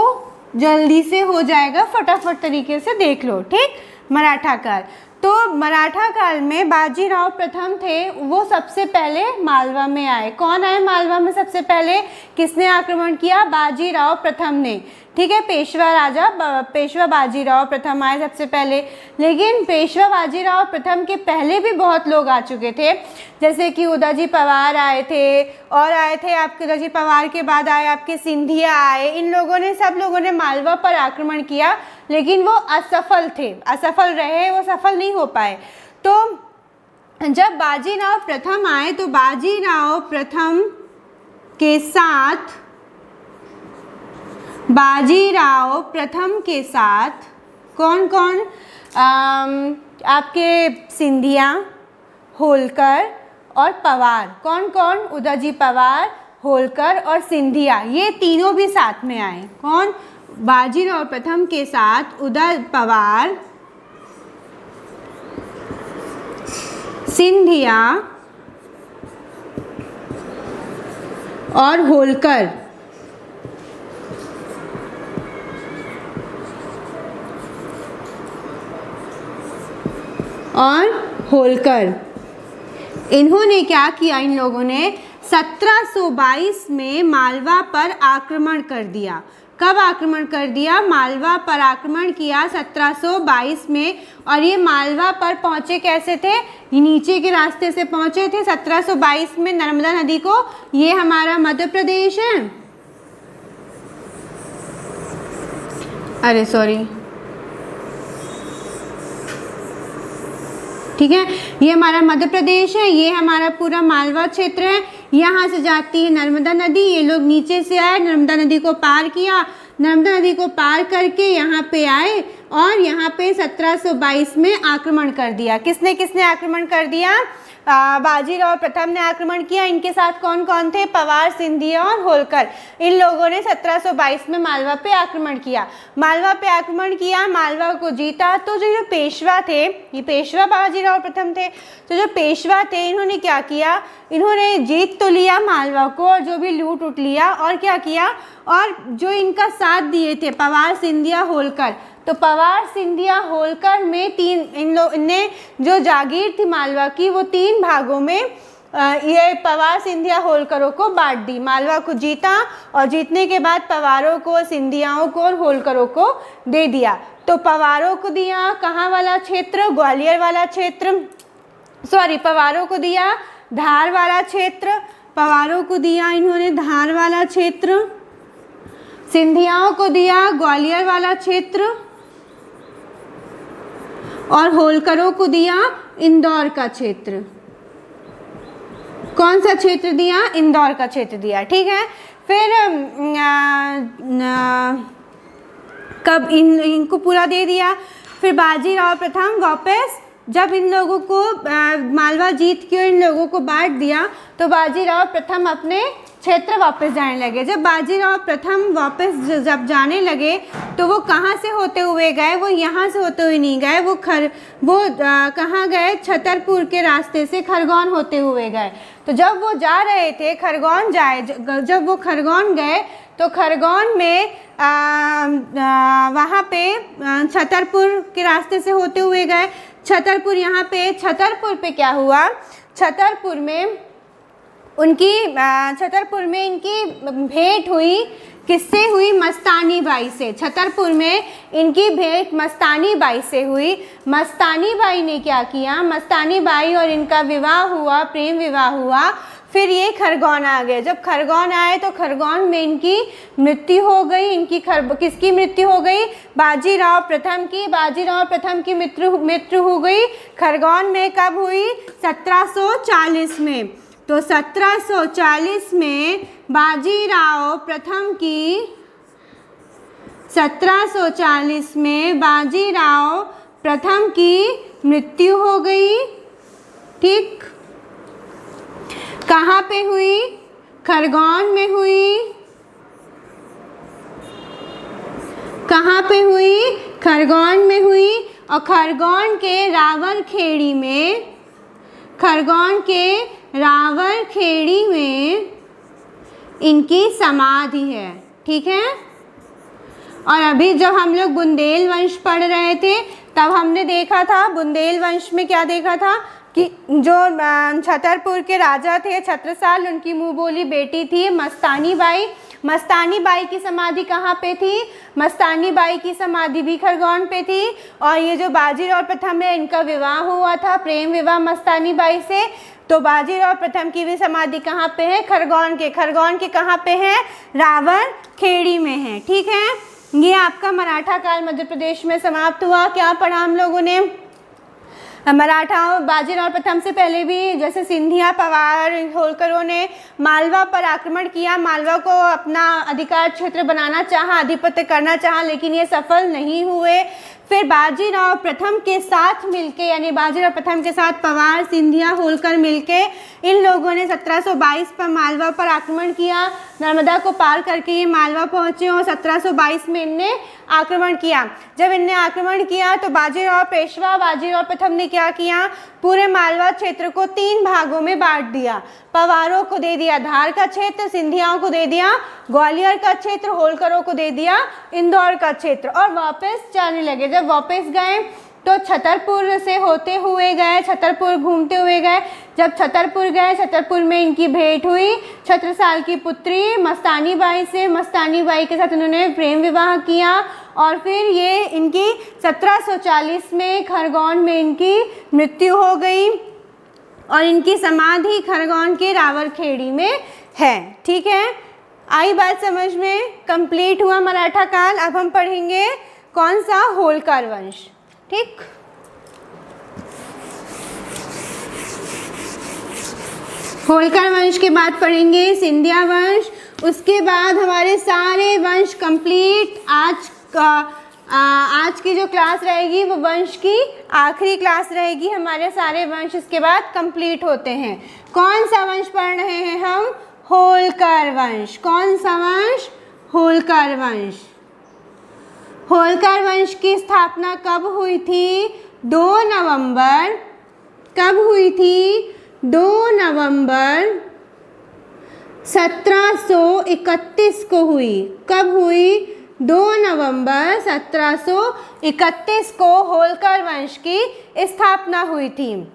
जल्दी से हो जाएगा, फटाफट तरीके से देख लो। ठीक, मराठा काल। तो मराठा काल में बाजीराव प्रथम थे, वो सबसे पहले मालवा में आए। कौन आए मालवा में सबसे पहले? किसने आक्रमण किया? बाजीराव प्रथम ने। ठीक है, पेशवा बाजीराव प्रथम आए सबसे पहले। लेकिन पेशवा बाजीराव प्रथम के पहले भी बहुत लोग आ चुके थे, जैसे कि उदयजी पवार आए थे, और आए थे आपके उदयजी पवार के बाद आए आपके सिंधिया आए। इन लोगों ने, सब लोगों ने मालवा पर आक्रमण किया, लेकिन वो असफल थे, असफल रहे, वो सफल नहीं हो पाए। तो जब बाजीराव प्रथम आए, तो बाजीराव प्रथम के साथ बाजीराव प्रथम के साथ कौन कौन, आपके सिंधिया, होलकर और पवार, कौन कौन, उदयजी पवार, होलकर और सिंधिया, ये तीनों भी साथ में आए। कौन, बाजीराव प्रथम के साथ उदय पवार, सिंधिया और होलकर। इन्होंने क्या किया, इन लोगों ने 1722 में मालवा पर आक्रमण कर दिया। कब आक्रमण कर दिया, मालवा पर आक्रमण किया 1722 में। और ये मालवा पर पहुंचे कैसे थे, ये नीचे के रास्ते से पहुंचे थे 1722 में नर्मदा नदी को। ये हमारा मध्य प्रदेश है, अरे सॉरी, ठीक है, ये हमारा मध्य प्रदेश है, ये हमारा पूरा मालवा क्षेत्र है। यहाँ से जाती है नर्मदा नदी, ये लोग नीचे से आए, नर्मदा नदी को पार किया, नर्मदा नदी को पार करके यहाँ पे आए और यहाँ पे 1722 में आक्रमण कर दिया। किसने किसने आक्रमण कर दिया, बाजीराव प्रथम ने आक्रमण किया। इनके साथ कौन कौन थे, पवार, सिंधिया और होलकर। इन लोगों ने 1722 में मालवा पे आक्रमण किया। मालवा पे आक्रमण किया, मालवा को जीता। तो जो पेशवा थे, ये पेशवा बाजीराव प्रथम थे, तो जो पेशवा थे इन्होंने क्या किया, इन्होंने जीत तो लिया मालवा को और जो भी लूट उठ लिया, और क्या किया, और जो इनका साथ दिए थे पवार, सिंधिया, होलकर, तो पवार, सिंधिया, होलकर में इनने जो जागीर थी मालवा की वो 3 भागों में ये पवार, सिंधिया, होलकरों को बांट दी। मालवा को जीता और जीतने के बाद पवारों को, सिंधियाओं को और होलकरों को दे दिया। तो पवारों को दिया कहाँ वाला क्षेत्र, ग्वालियर वाला क्षेत्र, सॉरी, पवारों को दिया धार वाला क्षेत्र, पवारों को दिया इन्होंने धार वाला क्षेत्र, सिंधियाओं को दिया ग्वालियर वाला क्षेत्र और होलकरों को दिया इंदौर का क्षेत्र। कौन सा क्षेत्र दिया, इंदौर का क्षेत्र दिया, ठीक है। फिर कब इनको पूरा दे दिया, फिर बाजीराव प्रथम वापस, जब इन लोगों को मालवा जीत के इन लोगों को बांट दिया, तो बाजीराव प्रथम अपने क्षेत्र वापस जाने लगे। जब बाजीराव प्रथम वापस जब जाने लगे तो वो कहाँ से होते हुए गए, वो यहाँ से होते हुए नहीं गए, वो कहाँ गए, छतरपुर के रास्ते से खरगोन होते हुए गए। तो जब वो जा रहे थे खरगोन जब वो खरगोन गए तो खरगोन में वहाँ पे छतरपुर के रास्ते से होते हुए गए। छतरपुर, यहाँ पे छतरपुर पे क्या हुआ, छतरपुर में इनकी भेंट हुई, किससे हुई, मस्तानी बाई से। छतरपुर में इनकी भेंट मस्तानी बाई से हुई। मस्तानी बाई ने क्या किया, मस्तानी बाई और इनका विवाह हुआ, प्रेम विवाह हुआ। फिर ये खरगोन आ गए। जब खरगोन आए तो खरगोन में इनकी मृत्यु हो गई। किसकी मृत्यु हो गई, बाजीराव प्रथम की। बाजीराव प्रथम की मृत्यु हो गई खरगोन में। कब हुई, 1740 में। तो 1740 में बाजीराव प्रथम की 1740 में बाजीराव प्रथम की मृत्यु हो गई, ठीक। कहाँ पे हुई, खरगोन में हुई। कहाँ पे हुई, खरगोन में हुई। और खरगोन के रावलखेड़ी में इनकी समाधि है, ठीक है। और अभी जब हम लोग बुंदेल वंश पढ़ रहे थे तब हमने देखा था, बुंदेल वंश में क्या देखा था कि जो छतरपुर के राजा थे छत्रसाल, उनकी मुँह बोली बेटी थी मस्तानी बाई। मस्तानी बाई की समाधि कहाँ पे थी, मस्तानी बाई की समाधि भी खरगोन पे थी। और ये जो बाजीराव प्रथम है इनका विवाह हुआ था, प्रेम विवाह मस्तानी बाई से। तो बाजीराव प्रथम की भी समाधि कहाँ पे है, खरगोन के कहाँ पे है, रावलखेड़ी में है, ठीक है। ये आपका मराठा काल मध्य प्रदेश में समाप्त हुआ। क्या पढ़ा हम लोगों ने, मराठाओं बाजीराव प्रथम से पहले भी जैसे सिंधिया, पवार, होलकरों ने मालवा पर आक्रमण किया, मालवा को अपना अधिकार क्षेत्र बनाना चाहा, आधिपत्य करना चाहा, लेकिन ये सफल नहीं हुए। फिर बाजीराव प्रथम के साथ मिलके, यानी बाजीराव प्रथम के साथ पवार, सिंधिया, होलकर मिलके इन लोगों ने 1722 पर मालवा पर आक्रमण किया। नर्मदा को पार करके ये मालवा पहुंचे और 1722 में इनने आक्रमण किया। जब इनने आक्रमण किया तो बाजीराव पेशवा बाजीराव प्रथम ने क्या किया, पूरे मालवा क्षेत्र को 3 भागों में बांट दिया। पवारों को दे दिया धार का क्षेत्र, सिंधियाओं को दे दिया ग्वालियर का क्षेत्र, होलकरों को दे दिया इंदौर का क्षेत्र, और वापस जाने लगे। जब वापस गए तो छतरपुर से होते हुए गए, छतरपुर घूमते हुए गए। जब छतरपुर गए, छतरपुर में इनकी भेंट हुई छत्रसाल की पुत्री मस्तानी बाई से। मस्तानी बाई के साथ उन्होंने प्रेम विवाह किया और फिर ये इनकी 1740 में खरगोन में इनकी मृत्यु हो गई और इनकी समाधि खरगोन के रावरखेड़ी में है। ठीक है, आई बात समझ में? कंप्लीट हुआ मराठा काल। अब हम पढ़ेंगे कौन सा, होलकर वंश। ठीक, होलकर वंश के बाद पढ़ेंगे सिंधिया वंश। उसके बाद हमारे सारे वंश कंप्लीट। आज की जो क्लास रहेगी वो वंश की आखिरी क्लास रहेगी। हमारे सारे वंश इसके बाद कंप्लीट होते हैं। कौन सा वंश पढ़ रहे हैं हम? होलकर वंश। कौन सा वंश? होलकर वंश। होलकर वंश की स्थापना कब हुई थी? 2 नवंबर। कब हुई थी? 2 नवंबर 1731 को हुई। कब हुई? 2 नवंबर 1731 को होलकर वंश की स्थापना हुई थी।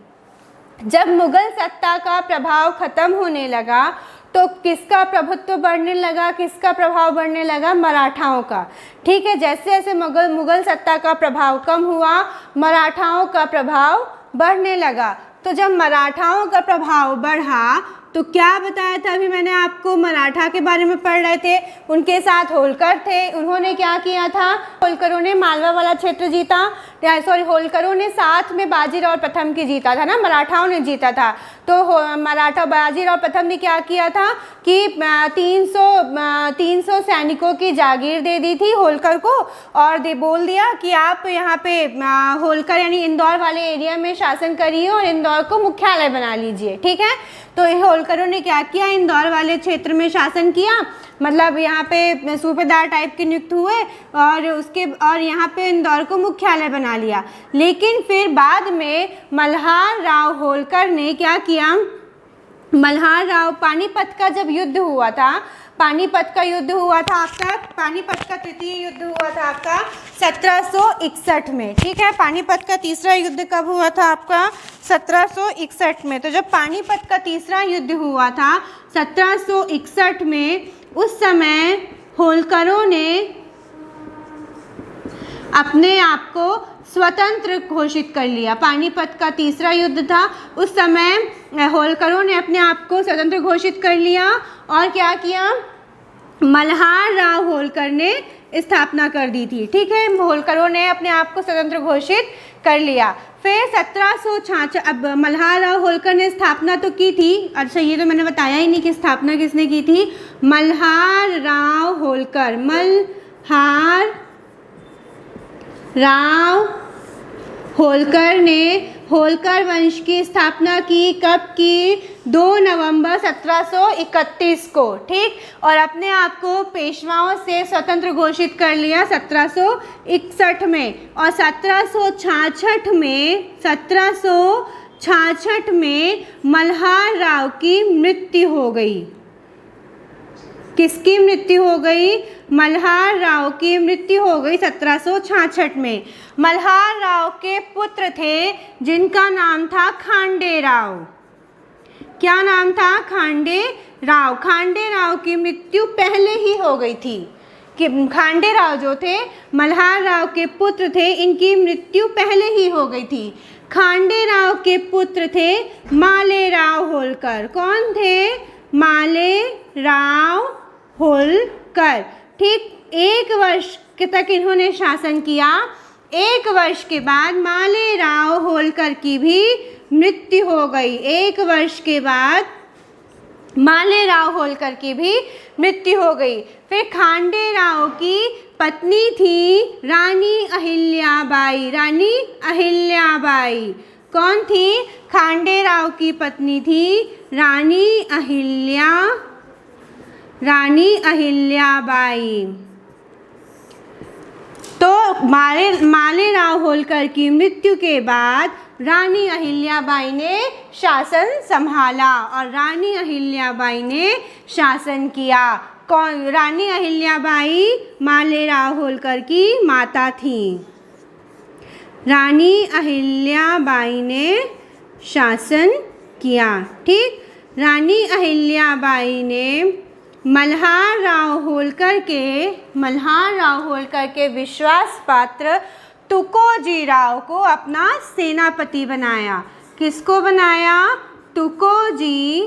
जब मुगल सत्ता का प्रभाव खत्म होने लगा तो किसका प्रभुत्व बढ़ने लगा, किसका प्रभाव बढ़ने लगा? मराठाओं का। ठीक है, जैसे जैसे मुगल सत्ता का प्रभाव कम हुआ, मराठाओं का प्रभाव बढ़ने लगा। तो जब मराठाओं का प्रभाव बढ़ा तो क्या बताया था अभी मैंने आपको, मराठा के बारे में पढ़ रहे थे। उनके साथ होलकर थे। उन्होंने क्या किया था? होलकरों ने मालवा वाला क्षेत्र जीता, होलकरों ने साथ में बाजीराव प्रथम की जीता था ना, मराठाओं ने जीता था। तो मराठा बाजीराव प्रथम ने क्या किया था कि 300 सैनिकों की जागीर दे दी थी होलकर को और बोल दिया कि आप यहाँ पे होलकर यानी इंदौर वाले एरिया में शासन करिए और इंदौर को मुख्यालय बना लीजिए। ठीक है, तो होलकरों ने क्या किया? इंदौर वाले क्षेत्र में शासन किया, मतलब यहाँ पे सूबेदार टाइप के नियुक्त हुए और यहाँ पे इंदौर को मुख्यालय बना लिया। लेकिन फिर बाद में मल्हार राव होलकर ने क्या किया? मल्हार राव, पानीपत का जब युद्ध हुआ था, पानीपत का युद्ध हुआ था आपका, पानीपत का तृतीय युद्ध हुआ था आपका 1761 में। ठीक है, पानीपत का तीसरा युद्ध कब हुआ था आपका? 1761 में। तो जब पानीपत का तीसरा युद्ध हुआ था 1761 में, उस समय होलकरों ने अपने आप को स्वतंत्र घोषित कर लिया। पानीपत का तीसरा युद्ध था, उस समय होलकरों ने अपने आप को स्वतंत्र घोषित कर लिया और क्या किया? मल्हार राव होलकर ने स्थापना कर दी थी। ठीक है, होलकरों ने अपने आप को स्वतंत्र घोषित कर लिया। फिर 1766, अब मल्हार राव होलकर ने स्थापना तो की थी। अच्छा, ये तो मैंने बताया ही नहीं कि स्थापना किसने की थी। मल्हार राव होलकर, मल्हार राव होलकर ने होलकर वंश की स्थापना की। कब की? 2 नवंबर 1731 को। ठीक, और अपने आप को पेशवाओं से स्वतंत्र घोषित कर लिया 1761 में। और 1766 में मल्हार राव की मृत्यु हो गई। किसकी मृत्यु हो गई? मल्हार राव की मृत्यु हो गई 1766 में। मल्हार राव के पुत्र थे जिनका नाम था खांडे राव। क्या नाम था? खांडे राव। खांडे राव की मृत्यु पहले ही हो गई थी कि खांडे राव जो थे मल्हार राव के पुत्र थे, इनकी मृत्यु पहले ही हो गई थी। खांडे राव के पुत्र थे माले राव होलकर। कौन थे? माले राव होलकर। ठीक, 1 वर्ष तक इन्होंने शासन किया। 1 वर्ष के बाद मालेराव होलकर की भी मृत्यु हो गई। 1 वर्ष के बाद मालेराव होलकर की भी मृत्यु हो गई। फिर खांडे राव की पत्नी थी रानी अहिल्याबाई। रानी अहिल्याबाई कौन थी? खांडे राव की पत्नी थी रानी अहिल्याबाई। तो मालेराव होलकर की मृत्यु के बाद रानी अहिल्याबाई ने शासन संभाला और रानी अहिल्याबाई ने शासन किया। कौन? रानी अहिल्याबाई मालेराव होलकर की माता थी। रानी अहिल्याबाई ने शासन किया। ठीक, रानी अहिल्याबाई ने मल्हार राव होलकर के विश्वास पात्र तुकोजी राव को अपना सेनापति बनाया। किसको बनाया? तुकोजी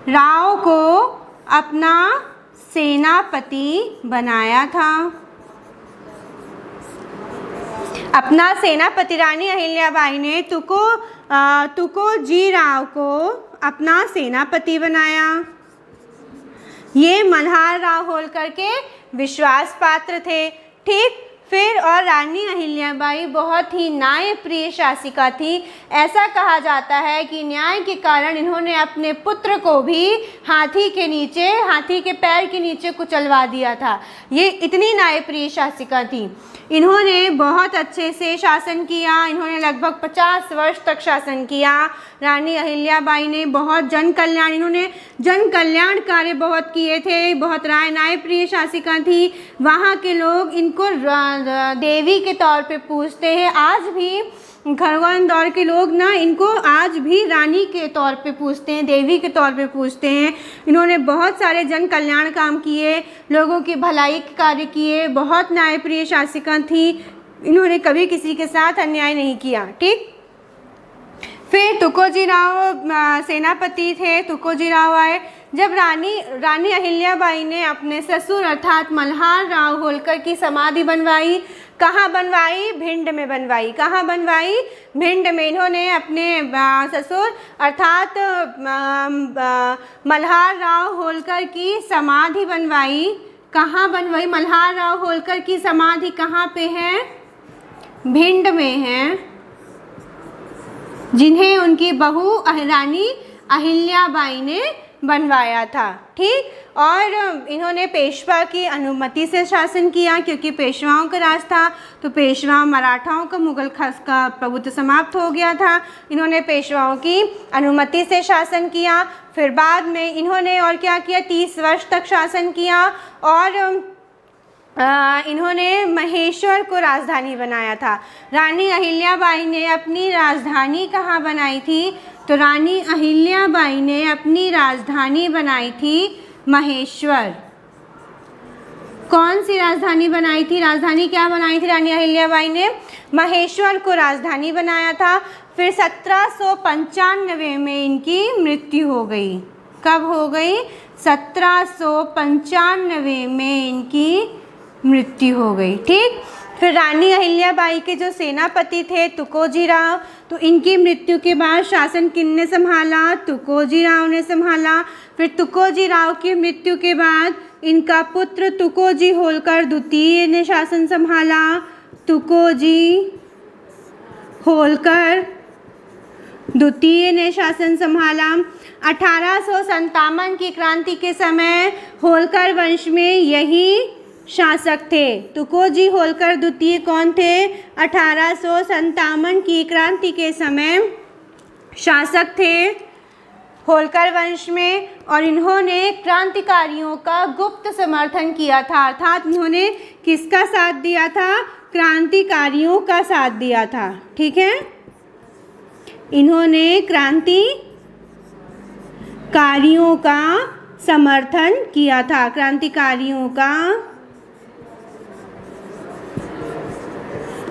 राव को अपना सेनापति बनाया था। अपना सेनापति रानी अहिल्याबाई ने तुकोजी राव को अपना सेनापति बनाया। ये मल्हार राव होलकर के विश्वास पात्र थे। ठीक, फिर और रानी अहिल्याबाई बहुत ही न्यायप्रिय शासिका थी। ऐसा कहा जाता है कि न्याय के कारण इन्होंने अपने पुत्र को भी हाथी के पैर के नीचे कुचलवा दिया था। ये इतनी न्यायप्रिय शासिका थी। इन्होंने बहुत अच्छे से शासन किया। इन्होंने लगभग 50 वर्ष तक शासन किया। रानी अहिल्याबाई ने बहुत इन्होंने जन कल्याण कार्य बहुत किए थे। बहुत न्यायप्रिय शासिका थी। वहाँ के लोग इनको देवी के तौर पे पूजते हैं। आज भी खरगोन दौर के लोग ना इनको आज भी रानी के तौर पे पूजते हैं, देवी के तौर पे पूजते हैं। इन्होंने बहुत सारे जन कल्याण काम किए, लोगों की भलाई के कार्य किए। बहुत न्यायप्रिय शासिका थी। इन्होंने कभी किसी के साथ अन्याय नहीं किया। ठीक, फिर तुकोजी राव सेनापति थे। तुकोजी राव आए जब रानी अहिल्याबाई ने अपने ससुर अर्थात मल्हार राव होलकर की समाधि बनवाई। कहाँ बनवाई? भिंड में बनवाई। कहाँ बनवाई? भिंड में। इन्होंने अपने ससुर अर्थात मल्हार राव होलकर की समाधि बनवाई। कहाँ बनवाई? मल्हार राव होलकर की समाधि कहाँ पे है? भिंड में है, जिन्हें उनकी बहू रानी अहिल्याबाई ने बनवाया था। ठीक, और इन्होंने पेशवा की अनुमति से शासन किया, क्योंकि पेशवाओं का राज था। तो पेशवा मराठाओं का मुगल का प्रभुत्व समाप्त हो गया था। इन्होंने पेशवाओं की अनुमति से शासन किया। फिर बाद में इन्होंने और क्या किया? 30 वर्ष तक शासन किया और इन्होंने महेश्वर को राजधानी बनाया था। रानी अहिल्याबाई ने अपनी राजधानी कहाँ बनाई थी? तो रानी अहिल्याबाई ने अपनी राजधानी बनाई थी महेश्वर। कौन सी राजधानी बनाई थी? राजधानी क्या बनाई थी रानी अहिल्याबाई ने? महेश्वर को राजधानी बनाया था। फिर 1795 में इनकी मृत्यु हो गई। कब हो गई? 1795 में इनकी मृत्यु हो गई। ठीक, फिर रानी अहिल्याबाई के जो सेनापति थे तुकोजी राव, तो इनकी मृत्यु के बाद शासन किसने संभाला? तुकोजी राव ने संभाला। फिर तुकोजी राव की मृत्यु के बाद इनका पुत्र तुकोजी होलकर द्वितीय ने शासन संभाला। तुकोजी होलकर द्वितीय ने शासन संभाला। 1857 की क्रांति के समय होलकर वंश में यही शासक थे। तुकोजी होलकर द्वितीय कौन थे? 1857 की क्रांति के समय शासक थे होलकर वंश में, और इन्होंने क्रांतिकारियों का गुप्त समर्थन किया था। अर्थात इन्होंने किसका साथ दिया था? क्रांतिकारियों का साथ दिया था। ठीक है, इन्होंने क्रांतिकारियों का समर्थन किया था।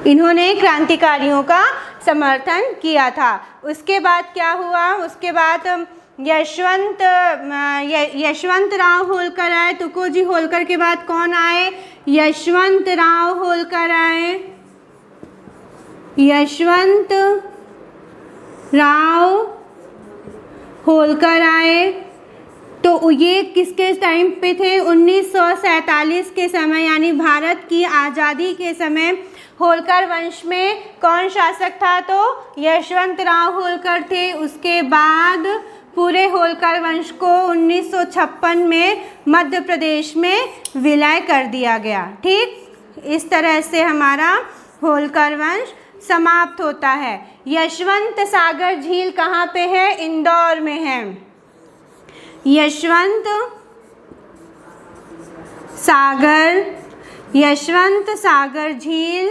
इन्होंने क्रांतिकारियों का समर्थन किया था। उसके बाद क्या हुआ? उसके बाद यशवंत राव होलकर आए। तुकोजी होलकर के बाद कौन आए? यशवंतराव होलकर आए, यशवंत राव होलकर आए। तो ये किसके टाइम पे थे? 1947 के समय, यानी भारत की आज़ादी के समय होलकर वंश में कौन शासक था? तो यशवंतराव होलकर थे। उसके बाद पूरे होलकर वंश को 1956 में मध्य प्रदेश में विलय कर दिया गया। ठीक, इस तरह से हमारा होलकर वंश समाप्त होता है। यशवंत सागर झील कहाँ पे है? इंदौर में है। यशवंत सागर झील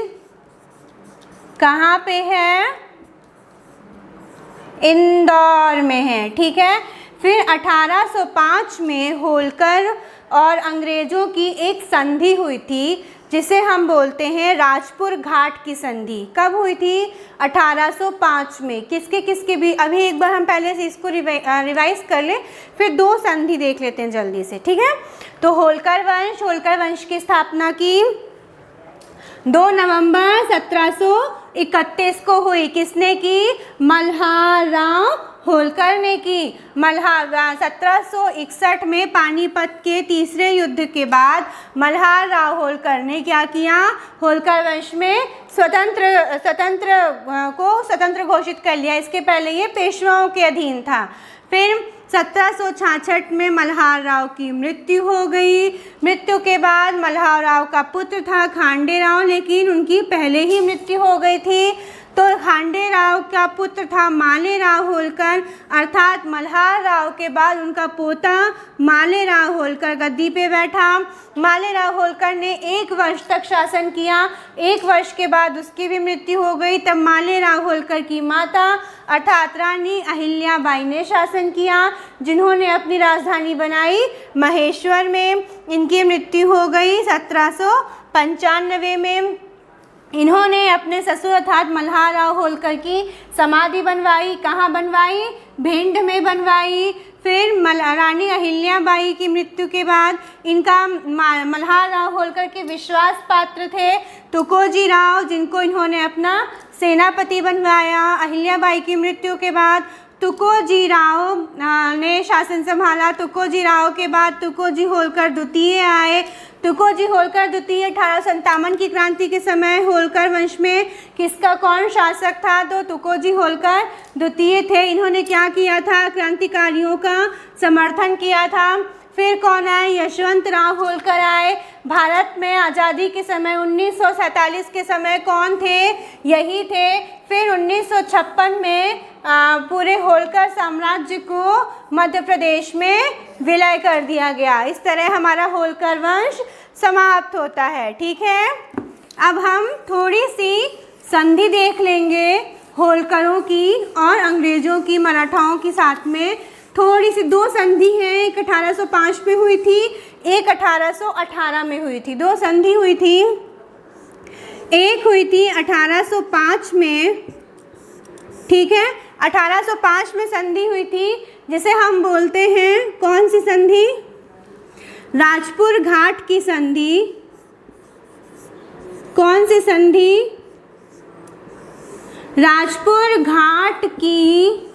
कहाँ पे है? इंदौर में है। ठीक है। फिर 1805 में होलकर और अंग्रेजों की एक संधि हुई थी जिसे हम बोलते हैं राजपुर घाट की संधि। कब हुई थी? 1805 में। किसके किसके भी, अभी एक बार हम पहले से इसको रिवाइज कर लें, फिर दो संधि देख लेते हैं जल्दी से। ठीक है। तो होलकर वंश की स्थापना की 2 नवंबर 1731 को हुई। किसने की? मल्हार राव होलकर ने की। 1761 में पानीपत के तीसरे युद्ध के बाद मल्हार राव होलकर ने क्या किया? होलकर वंश में स्वतंत्र घोषित कर लिया। इसके पहले ये पेशवाओं के अधीन था। फिर 1766 में मल्हार राव की मृत्यु हो गई। मृत्यु के बाद मल्हार राव का पुत्र था खांडे राव, लेकिन उनकी पहले ही मृत्यु हो गई थी। तो खांडे राव का पुत्र था माले राव होलकर, अर्थात मल्हार राव के बाद उनका पोता माले राव होलकर गद्दी पे बैठा। माले राव होलकर ने 1 वर्ष तक शासन किया। 1 वर्ष के बाद उसकी भी मृत्यु हो गई। तब माले राव होलकर की माता अर्थात रानी अहिल्याबाई ने शासन किया, जिन्होंने अपनी राजधानी बनाई महेश्वर में। इनकी मृत्यु हो गई 1795 में। इन्होंने अपने ससुर अर्थात मल्हार राव होलकर की समाधि बनवाई। कहाँ बनवाई? भिंड में बनवाई। फिर रानी अहिल्याबाई की मृत्यु के बाद इनका मल्हार राव होलकर के विश्वास पात्र थे तुकोजी राव, जिनको इन्होंने अपना सेनापति बनवाया। अहिल्याबाई की मृत्यु के बाद तुकोजी राव ने शासन संभाला। तुकोजी राव के बाद तुकोजी होलकर द्वितीय आए। तुकोजी होलकर द्वितीय 1857 की क्रांति के समय होलकर वंश में किसका कौन शासक था? तो तुकोजी होलकर द्वितीय थे। इन्होंने क्या किया था? क्रांतिकारियों का समर्थन किया था। फिर कौन आए? यशवंत राव होलकर आए। भारत में आज़ादी के समय 1947 के समय कौन थे? यही थे। फिर 1956 में पूरे होलकर साम्राज्य को मध्य प्रदेश में विलय कर दिया गया। इस तरह हमारा होलकर वंश समाप्त होता है। ठीक है। अब हम थोड़ी सी संधि देख लेंगे होलकरों की और अंग्रेजों की, मराठाओं की साथ में। थोड़ी सी 2 संधि हैं। एक 1805 में हुई थी, एक 1818 में हुई थी। 2 संधि हुई थी। एक हुई थी 1805 में। ठीक है। 1805 में संधि हुई थी जिसे हम बोलते हैं कौन सी संधि? राजपुर घाट की संधि। कौन सी संधि? राजपुर घाट की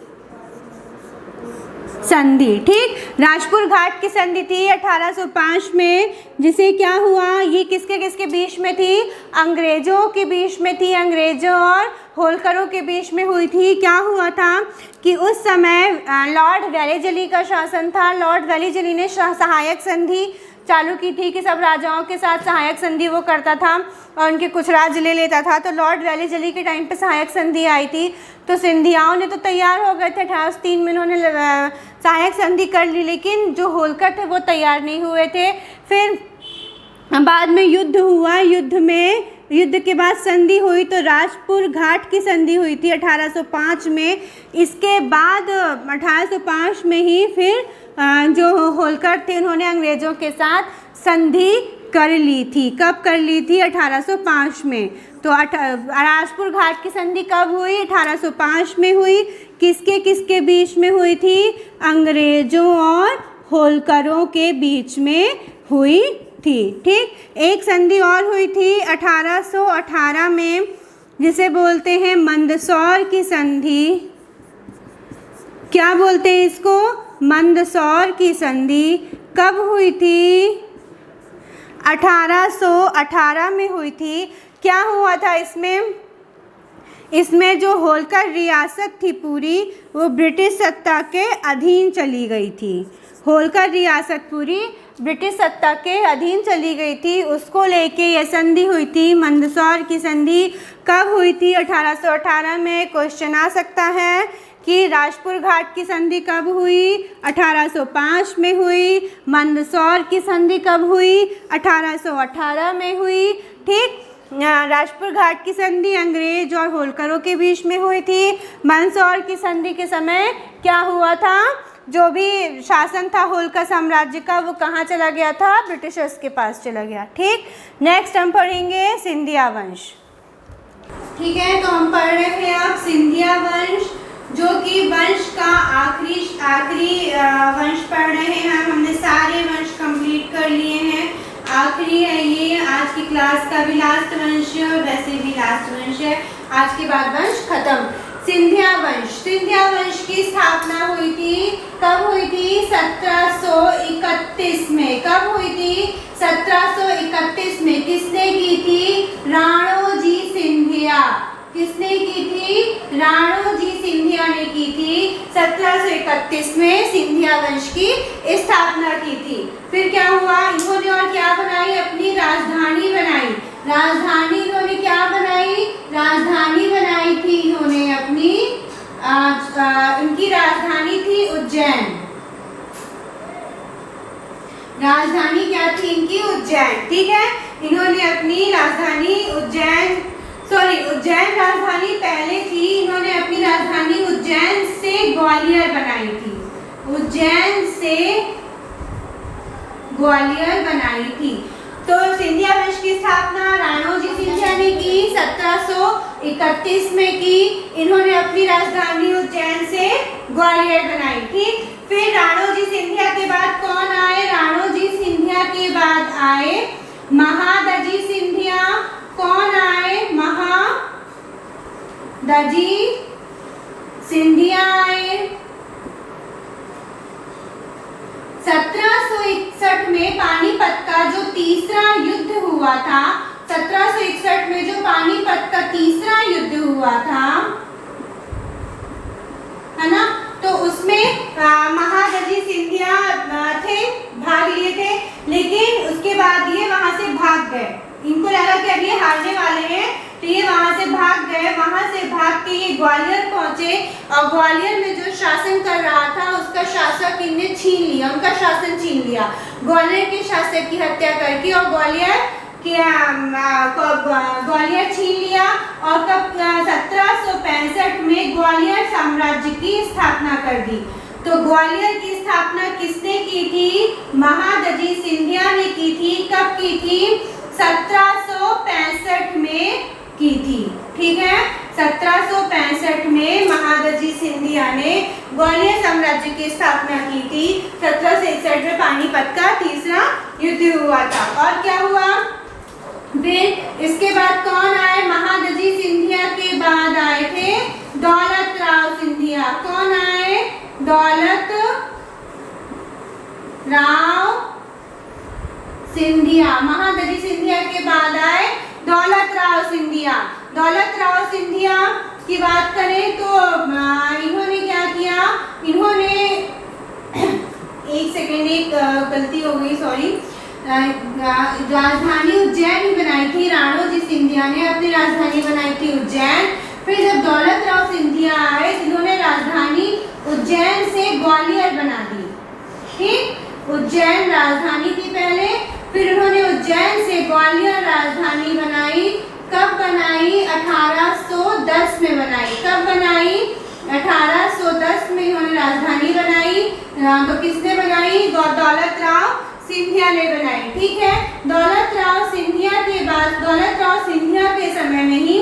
संधि। ठीक, राजपुर घाट की संधि थी 1805 में, जिसे क्या हुआ? ये किसके किसके बीच में थी? अंग्रेजों के बीच में थी। अंग्रेजों और होलकरों के बीच में हुई थी। क्या हुआ था कि उस समय लॉर्ड वेलेजली का शासन था। लॉर्ड वेलेजली ने सहायक संधि चालू की थी कि सब राजाओं के साथ सहायक संधि वो करता था और उनके कुछ राज्य ले लेता था। तो लॉर्ड वेलेजली के टाइम पे सहायक संधि आई थी। तो सिंधियाओं ने तो तैयार हो गए थे। 1803 में उन्होंने सहायक संधि कर ली, लेकिन जो होलकर थे वो तैयार नहीं हुए थे। फिर बाद में युद्ध हुआ। युद्ध के बाद संधि हुई तो राजपुर घाट की संधि हुई थी 1805 में। इसके बाद 1805 में ही फिर जो होलकर थे उन्होंने अंग्रेज़ों के साथ संधि कर ली थी। कब कर ली थी? 1805 में। तो राजपुर घाट की संधि कब हुई? 1805 में हुई। किसके किसके बीच में हुई थी? अंग्रेज़ों और होलकरों के बीच में हुई थी। ठीक, एक संधि और हुई थी 1818 में, जिसे बोलते हैं मंदसौर की संधि। क्या बोलते हैं इसको? मंदसौर की संधि। कब हुई थी? 1818 में हुई थी। क्या हुआ था इसमें? इसमें जो होलकर रियासत थी पूरी, वो ब्रिटिश सत्ता के अधीन चली गई थी। होलकर रियासत पूरी ब्रिटिश सत्ता के अधीन चली गई थी, उसको लेके ये संधि हुई थी, मंदसौर की संधि। कब हुई थी? 1818 में। क्वेश्चन आ सकता है कि राजपुर घाट की संधि कब हुई? 1805 में हुई। मंदसौर की संधि कब हुई? 1818 में हुई। ठीक, राजपुर घाट की संधि अंग्रेज और होलकरों के बीच में हुई थी। मंदसौर की संधि के समय क्या हुआ था? जो भी शासन था होलकर साम्राज्य का, वो कहाँ चला गया था? ब्रिटिशर्स के पास चला गया। ठीक, नेक्स्ट हम पढ़ेंगे सिंधिया वंश। ठीक है, तो हम पढ़ रहे हैं अब सिंधिया वंश, जो कि वंश का आखिरी वंश पढ़ रहे हैं। हमने सारे वंश कंप्लीट कर लिए हैं। आखिरी है ये आज की क्लास का भी लास्ट वंश है, और वैसे भी लास्ट वंश है। आज के बाद वंश खत्म। सिंधिया वंश। सिंधिया वंश की स्थापना हुई थी, कब हुई थी? 1731 में। कब हुई थी? 1731 में। किसने की थी? राणोजी सिंधिया। किसने की थी? राणोजी सिंधिया ने की थी। 1731 में सिंधिया वंश की स्थापना की थी। फिर क्या हुआ? इन्होंने और क्या बनाई? अपनी राजधानी बनाई। राजधानी इन्होंने क्या बनाई? राजधानी बनाई थी इन्होंने अपनी, इनकी राजधानी थी उज्जैन। राजधानी क्या थी इनकी? उज्जैन। ठीक है, इन्होंने अपनी राजधानी उज्जैन राजधानी पहले थी। इन्होंने अपनी राजधानी उज्जैन से ग्वालियर बनाई थी। उज्जैन से ग्वालियर बनाई थी। तो सिंधिया वंश की स्थापना राणोजी सिंधिया ने की, 1731 में की। इन्होंने अपनी राजधानी उज्जैन से ग्वालियर बनाई। ठीक, फिर राणोजी सिंधिया के बाद कौन आए? राणोजी सिंधिया के बाद आए महादजी सिंधिया। कौन आए? महादजी सिंधिया आए। 1761 में पानीपत का जो तीसरा युद्ध हुआ था, 1761 में जो पानीपत का तीसरा युद्ध हुआ था, है ना, तो उसमें महादजी सिंधिया थे, भाग लिए थे। लेकिन उसके बाद ये वहां से भाग गए। इनको लगा कि अब ये हारने वाले हैं, तो ये वहां से भाग गए। वहां से भाग के ये ग्वालियर पहुंचे, और ग्वालियर में जो शासन कर रहा था उसका शासक इनने छीन लिया, उनका शासन छीन लिया। ग्वालियर के शासक की हत्या करके और ग्वालियर छीन लिया। और कब? 1765 में ग्वालियर साम्राज्य की स्थापना कर दी। तो ग्वालियर की स्थापना किसने की थी? महादजी सिंधिया ने की थी। कब की थी? 1765 में की थी। ठीक है, 1765 में महादजी सिंधिया ने ग्वालियर साम्राज्य की स्थापना की थी। 1761 में पानीपत का तीसरा युद्ध हुआ था। और क्या हुआ? फिर इसके बाद कौन आए? महादजी सिंधिया के बाद आए थे दौलत राव सिंधिया। कौन आए? दौलत राव सिंधिया। महादजी सिंधिया के बाद आए दौलत राव सिंधिया। दौलत राव सिंधिया की बात करें तो इन्होंने क्या किया? इन्होंने एक सेकेंड, एक गलती हो गई, सॉरी। राजधानी उज्जैन ही बनाई थी। राणोजी सिंधिया ने अपनी राजधानी बनाई थी उज्जैन। फिर जब दौलत राव सिंधिया आए, इन्होंने राजधानी उज्जैन से ग्वालियर बना दी। ठीक, उज्जैन राजधानी थी पहले, फिर उन्होंने उज्जैन से ग्वालियर राजधानी बनाई। कब बनाई? 1810 में बनाई। कब बनाई? 1810 में इन्होंने राजधानी बनाई। तो किसने बनाई? दौलत राव सिंधिया ने बनाई। ठीक है, दौलत राव सिंधिया के बाद, दौलत राव सिंधिया के समय में ही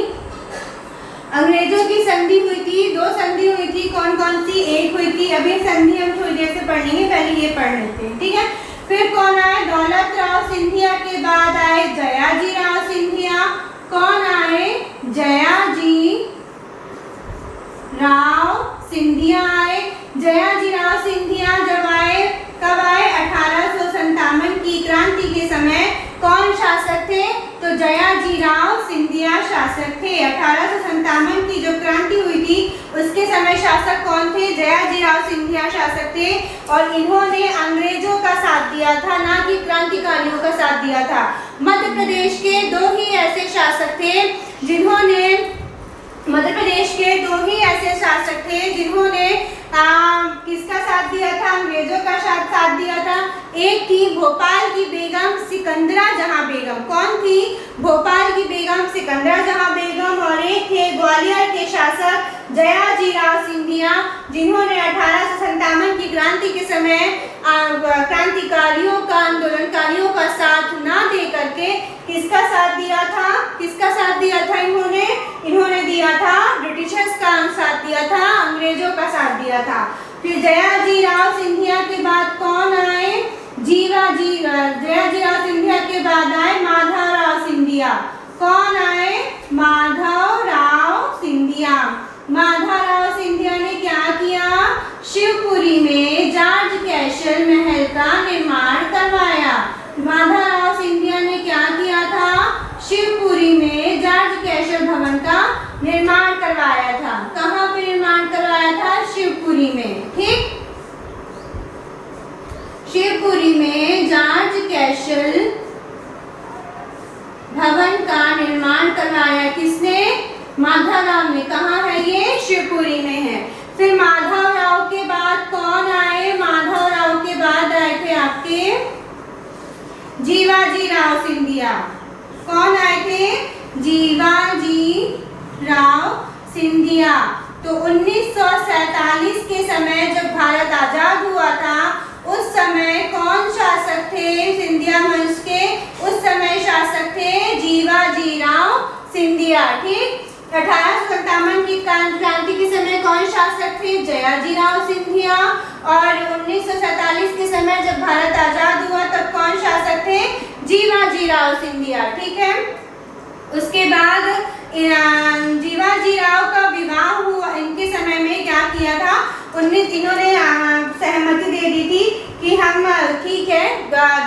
अंग्रेजों की संधि हुई थी। 2 संधि हुई थी। कौन कौन सी? एक हुई थी, अभी संधि हम थोड़ी देर से पढ़ लेंगे, पहले ये पढ़ लेते हैं। ठीक है, फिर कौन आए? दौलतराव सिंधिया के बाद आए जयाजीराव सिंधिया। कौन आए? जयाजी राव सिंधिया आए। जयाजीराव सिंधिया जब आए, कब आए? 1857 की क्रांति के समय कौन शासक थे? तो जयाजीराव सिंधिया शासक थे। 1857 की जो क्रांति हुई थी उसके समय शासक कौन थे? जयाजीराव सिंधिया शासक थे। और इन्होंने अंग्रेजों का साथ दिया था, ना कि क्रांतिकारियों का साथ दिया था। मध्य प्रदेश के दो ही ऐसे शासक थे जिन्होंने किसका साथ दिया था? अंग्रेजों का साथ दिया था। एक थी भोपाल की बेगम सिकंदरा जहां बेगम। कौन थी? भोपाल की बेगम सिकंदरा जहां बेगम। और एक थे ग्वालियर के शासक जयाजीराव सिंधिया, जिन्होंने 1857 की क्रांति के समय क्रांतिकारियों का, आंदोलनकारियों का साथ ना दे करके किसका साथ दिया था? किसका साथ दिया था इन्होंने दिया था ब्रिटिशर्स का साथ दिया था, अंग्रेजों का साथ दिया था। फिर जयाजीराव सिंधिया के बाद कौन आए? जयाजीराव सिंधिया के बाद आए माधवराव सिंधिया। कौन आए? माधवराव सिंधिया। माधवराव सिंधिया ने क्या किया? शिवपुरी में जॉर्ज कैसल महल का निर्माण करवाया। माधवराव सिंधिया ने क्या किया था? शिवपुरी में जॉर्ज कैसल भवन का निर्माण करवाया था। कहाँ पे निर्माण करवाया था? शिवपुरी में। ठीक, शिवपुरी में जॉर्ज कैसल भवन का निर्माण करवाया। किसने? माधवराव ने। कहाँ है ये? शिवपुरी में है। फिर माधवराव के बाद कौन आए? माधवराव के बाद आए थे आपके जीवाजीराव सिंधिया। कौन आए थे? जीवाजी राव सिंधिया। तो 1947 के समय जब भारत आजाद हुआ था, उस समय कौन शासक थे सिंधिया वंश के? उस समय शासक थे जीवाजीराव सिंधिया। ठीक, 1857 की क्रांति के समय कौन शासक थे? जयाजीराव सिंधिया। और 1947 के समय जब भारत आजाद हुआ तब कौन शासक थे? जीवाजीराव सिंधिया। ठीक है, उसके बाद जीवाजीराव का विवाह हुआ। इनके समय में क्या किया था? इन्होंने सहमति दे दी थी कि हम ठीक है,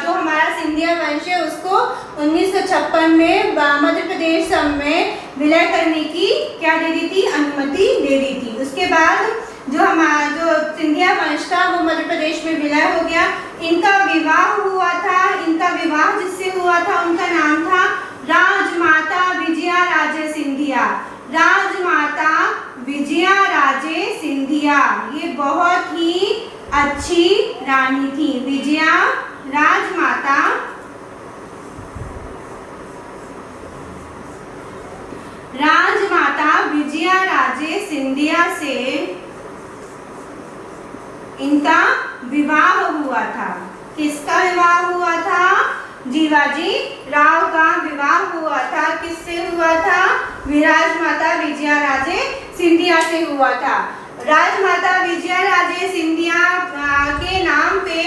जो हमारा सिंधिया वंश है उसको 1956 में मध्य प्रदेश में विलय करने की क्या दे दी थी? अनुमति दे दी थी। उसके बाद जो सिंधिया वंश था वो मध्य प्रदेश में विलय हो गया। इनका विवाह हुआ था। इनका विवाह जिससे हुआ था उनका नाम था राजमाता विजया राजे सिंधिया। राजमाता विजया राजे सिंधिया, ये बहुत ही अच्छी रानी थी। विजया राजमाता विजया राजे सिंधिया से इनका विवाह हुआ था। किसका विवाह हुआ था? जीवाजी राव का विवाह हुआ था। किससे हुआ था? राजमाता विजया राजे सिंधिया से हुआ था। राजमाता विजया राजे सिंधिया के नाम पे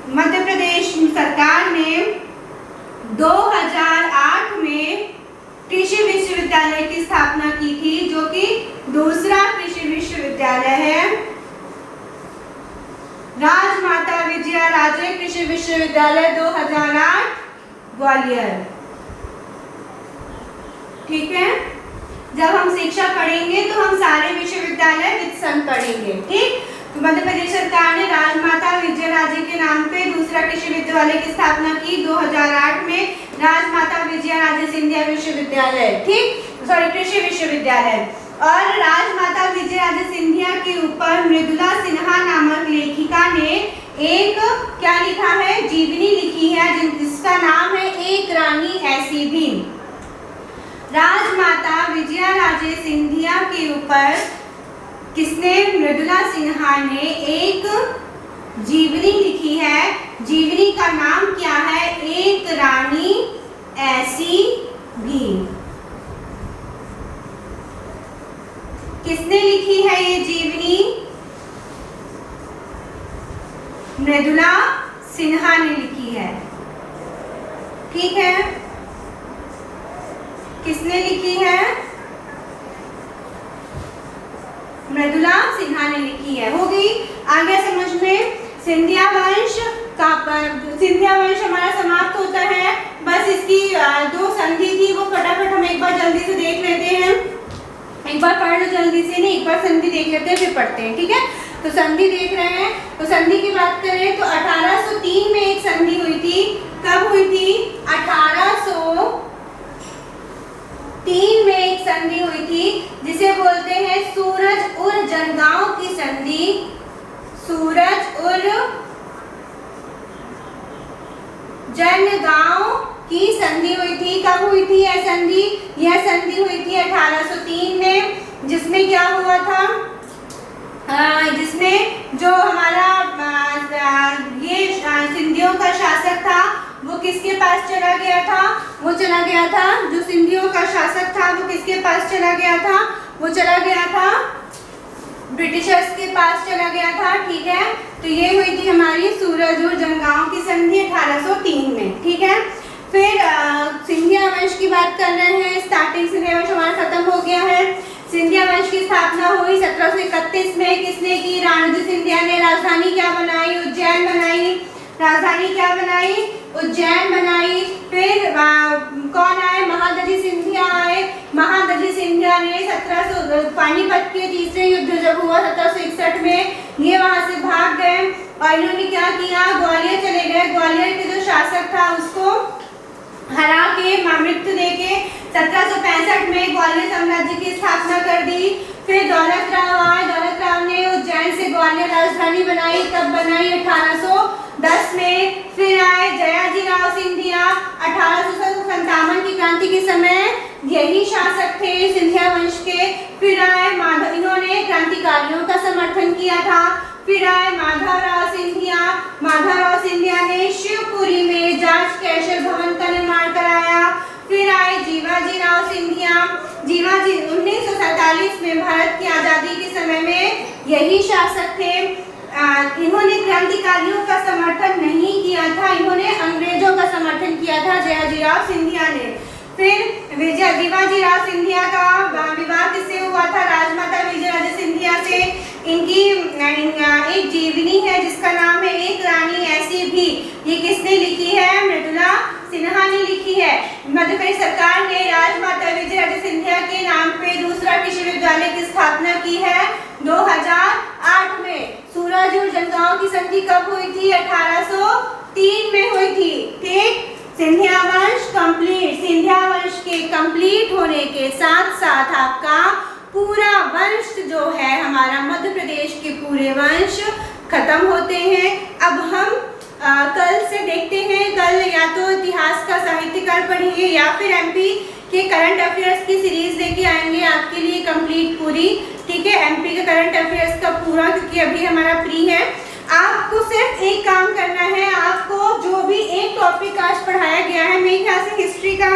मध्य प्रदेश सरकार ने 2008 में कृषि विश्वविद्यालय की स्थापना की थी, जो कि दूसरा कृषि विश्वविद्यालय है। राजमाता विजया राजे कृषि विश्वविद्यालय 2008 ग्वालियर। ठीक है, जब हम शिक्षा पढ़ेंगे तो हम सारे विश्वविद्यालय वित्त पढ़ेंगे। ठीक, तो मध्य प्रदेश सरकार ने राजमाता विजया राजे के नाम पे दूसरा कृषि विश्वविद्यालय की स्थापना की 2008 में, राजमाता विजया राजे सिंधिया विश्वविद्यालय। ठीक, कृषि विश्वविद्यालय। और राजमाता विजया राजे सिंधिया के ऊपर मृदुला सिन्हा नामक लेखिका ने एक क्या लिखा है? जीवनी लिखी है, जिसका नाम है एक रानी ऐसी भी। राजमाता विजया राजे सिंधिया के ऊपर किसने? मृदुला सिन्हा ने एक जीवनी लिखी है। जीवनी का नाम क्या है? एक रानी ऐसी भी। किसने लिखी है ये जीवनी? मृदुला सिन्हा ने लिखी है। ठीक है, किसने लिखी है? मृदुला सिन्हा ने लिखी है। हो गई, आ गया समझ में। सिंधिया वंश हमारा समाप्त होता है। बस इसकी जो संधि थी वो फटाफट हम एक बार जल्दी से देख लेते हैं। एक बार पढ़ लो जल्दी से, नहीं एक बार संधि देख लेते हैं फिर पढ़ते हैं। ठीक है, तो संधि देख रहे हैं। तो संधि की बात करें तो 1803 में एक संधि हुई थी। कब हुई थी? 1803 में एक संधि हुई थी जिसे बोलते हैं सूरज उर जनगांव की संधि। सूरज उर जनगांव की संधि हुई थी। कब हुई थी यह संधि? यह संधि हुई थी 1803 में, जिसमें क्या हुआ था? जिसमें जो हमारा ये सिंधियों का शासक था वो किसके पास चला गया था? वो चला गया था, जो सिंधियों का शासक था वो किसके पास चला गया था? वो चला गया था ब्रिटिशर्स के पास चला गया था। ठीक है, तो ये हुई थी हमारी सूरज और जनगांव की संधि 1803 में। ठीक है, फिर सिंधिया वंश की बात कर रहे हैं। स्टार्टिंग सिंधिया वंश हमारा खत्म हो गया है। सिंधिया वंश की स्थापना हुई 1731 में। किसने की? राणोजी सिंधिया ने। राजधानी क्या बनाई? उज्जैन बनाई। राजधानी क्या बनाई? उज्जैन बनाई। फिर कौन आए? महादजी सिंधिया आए। महादजी सिंधिया ने 1700 पानीपत के तीसरे युद्ध जब हुआ 1761 में, ये वहां से भाग गए और इन्होंने क्या किया? ग्वालियर चले गए। ग्वालियर के जो शासक था उसको हरा के मृत्यु देके 1765 में ग्वालियर साम्राज्य की स्थापना कर दी। फिर दौलत राव आए। दौलत राव ने उज्जैन से ग्वालियर राजधानी बनाई। कब बनाई? 1810 में। फिर आए जयाजी राव सिंधिया। 1857 की क्रांति के समय यही शासक थे सिंधिया वंश के। फिर आए माधव, इन्होंने क्रांतिकारियों का समर्थन किया था। फिर आए माधवराव सिंधिया। माधवराव सिंधिया ने शिवपुरी में जांच कैशर भवन का निर्माण कराया। फिर आए जीवाजी राव सिंधिया। जीवाजी 1947 में भारत की आजादी के समय में यही शासक थे। इन्होंने क्रांतिकारियों का समर्थन नहीं किया था, इन्होंने अंग्रेजों का समर्थन किया था जयाजी राव सिंधिया ने। फिर जीवाजी राव सिंधिया का विवाह किससे हुआ था? राजमाता विजयाराजे सिंधिया से। इनकी एक जीवनी है जिसका नाम है एक रानी ऐसी भी। ये किसने लिखी है? मृदुला सिन्हा ने लिखी है। मध्य प्रदेश सरकार ने राजमाता विजयाराजे सिंधिया के नाम पे दूसरा कृषि विश्वविद्यालय की स्थापना की है 2008 में। सूरज और जनगांव की संधि कब हुई थी? 1803 में हुई थी। ठीक, सिंधिया वंश कंप्लीट। सिंधिया वंश के कंप्लीट होने के साथ साथ आपका पूरा वंश जो है हमारा मध्य प्रदेश के पूरे वंश खत्म होते हैं। अब हम कल से देखते हैं, कल या तो इतिहास का साहित्यकार पढ़ेंगे या फिर एमपी के करंट अफेयर्स की सीरीज लेके आएंगे आपके लिए कंप्लीट पूरी। ठीक है, एमपी के करंट अफेयर्स का पूरा, क्योंकि अभी हमारा प्री है। आपको सिर्फ एक काम करना है, आपको जो भी एक टॉपिक आज पढ़ाया गया है, मेरे ख्याल से हिस्ट्री का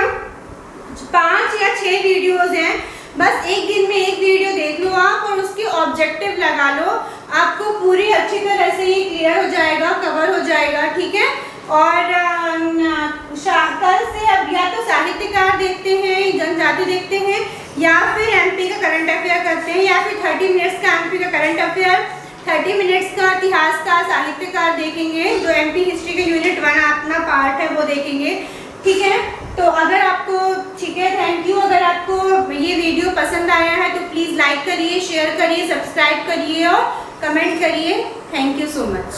5 या 6 वीडियोज हैं, बस एक दिन में एक वीडियो देख लो आप और उसके ऑब्जेक्टिव लगा लो। आपको पूरी अच्छी तरह से ये क्लियर हो जाएगा, कवर हो जाएगा। ठीक है, और कल से अब या तो साहित्यकार देखते हैं, जनजाति देखते हैं, या फिर एमपी का करंट अफेयर करते हैं, या फिर 30 मिनट्स का एमपी का करंट अफेयर, 30 मिनट्स का इतिहास का साहित्यकार देखेंगे। जो एमपी हिस्ट्री के यूनिट 1 अपना पार्ट है वो देखेंगे। ठीक है, तो अगर आपको, ठीक है, थैंक यू। अगर आपको ये वीडियो पसंद आया है तो प्लीज़ लाइक करिए, शेयर करिए, सब्सक्राइब करिए और कमेंट करिए। Thank you so much.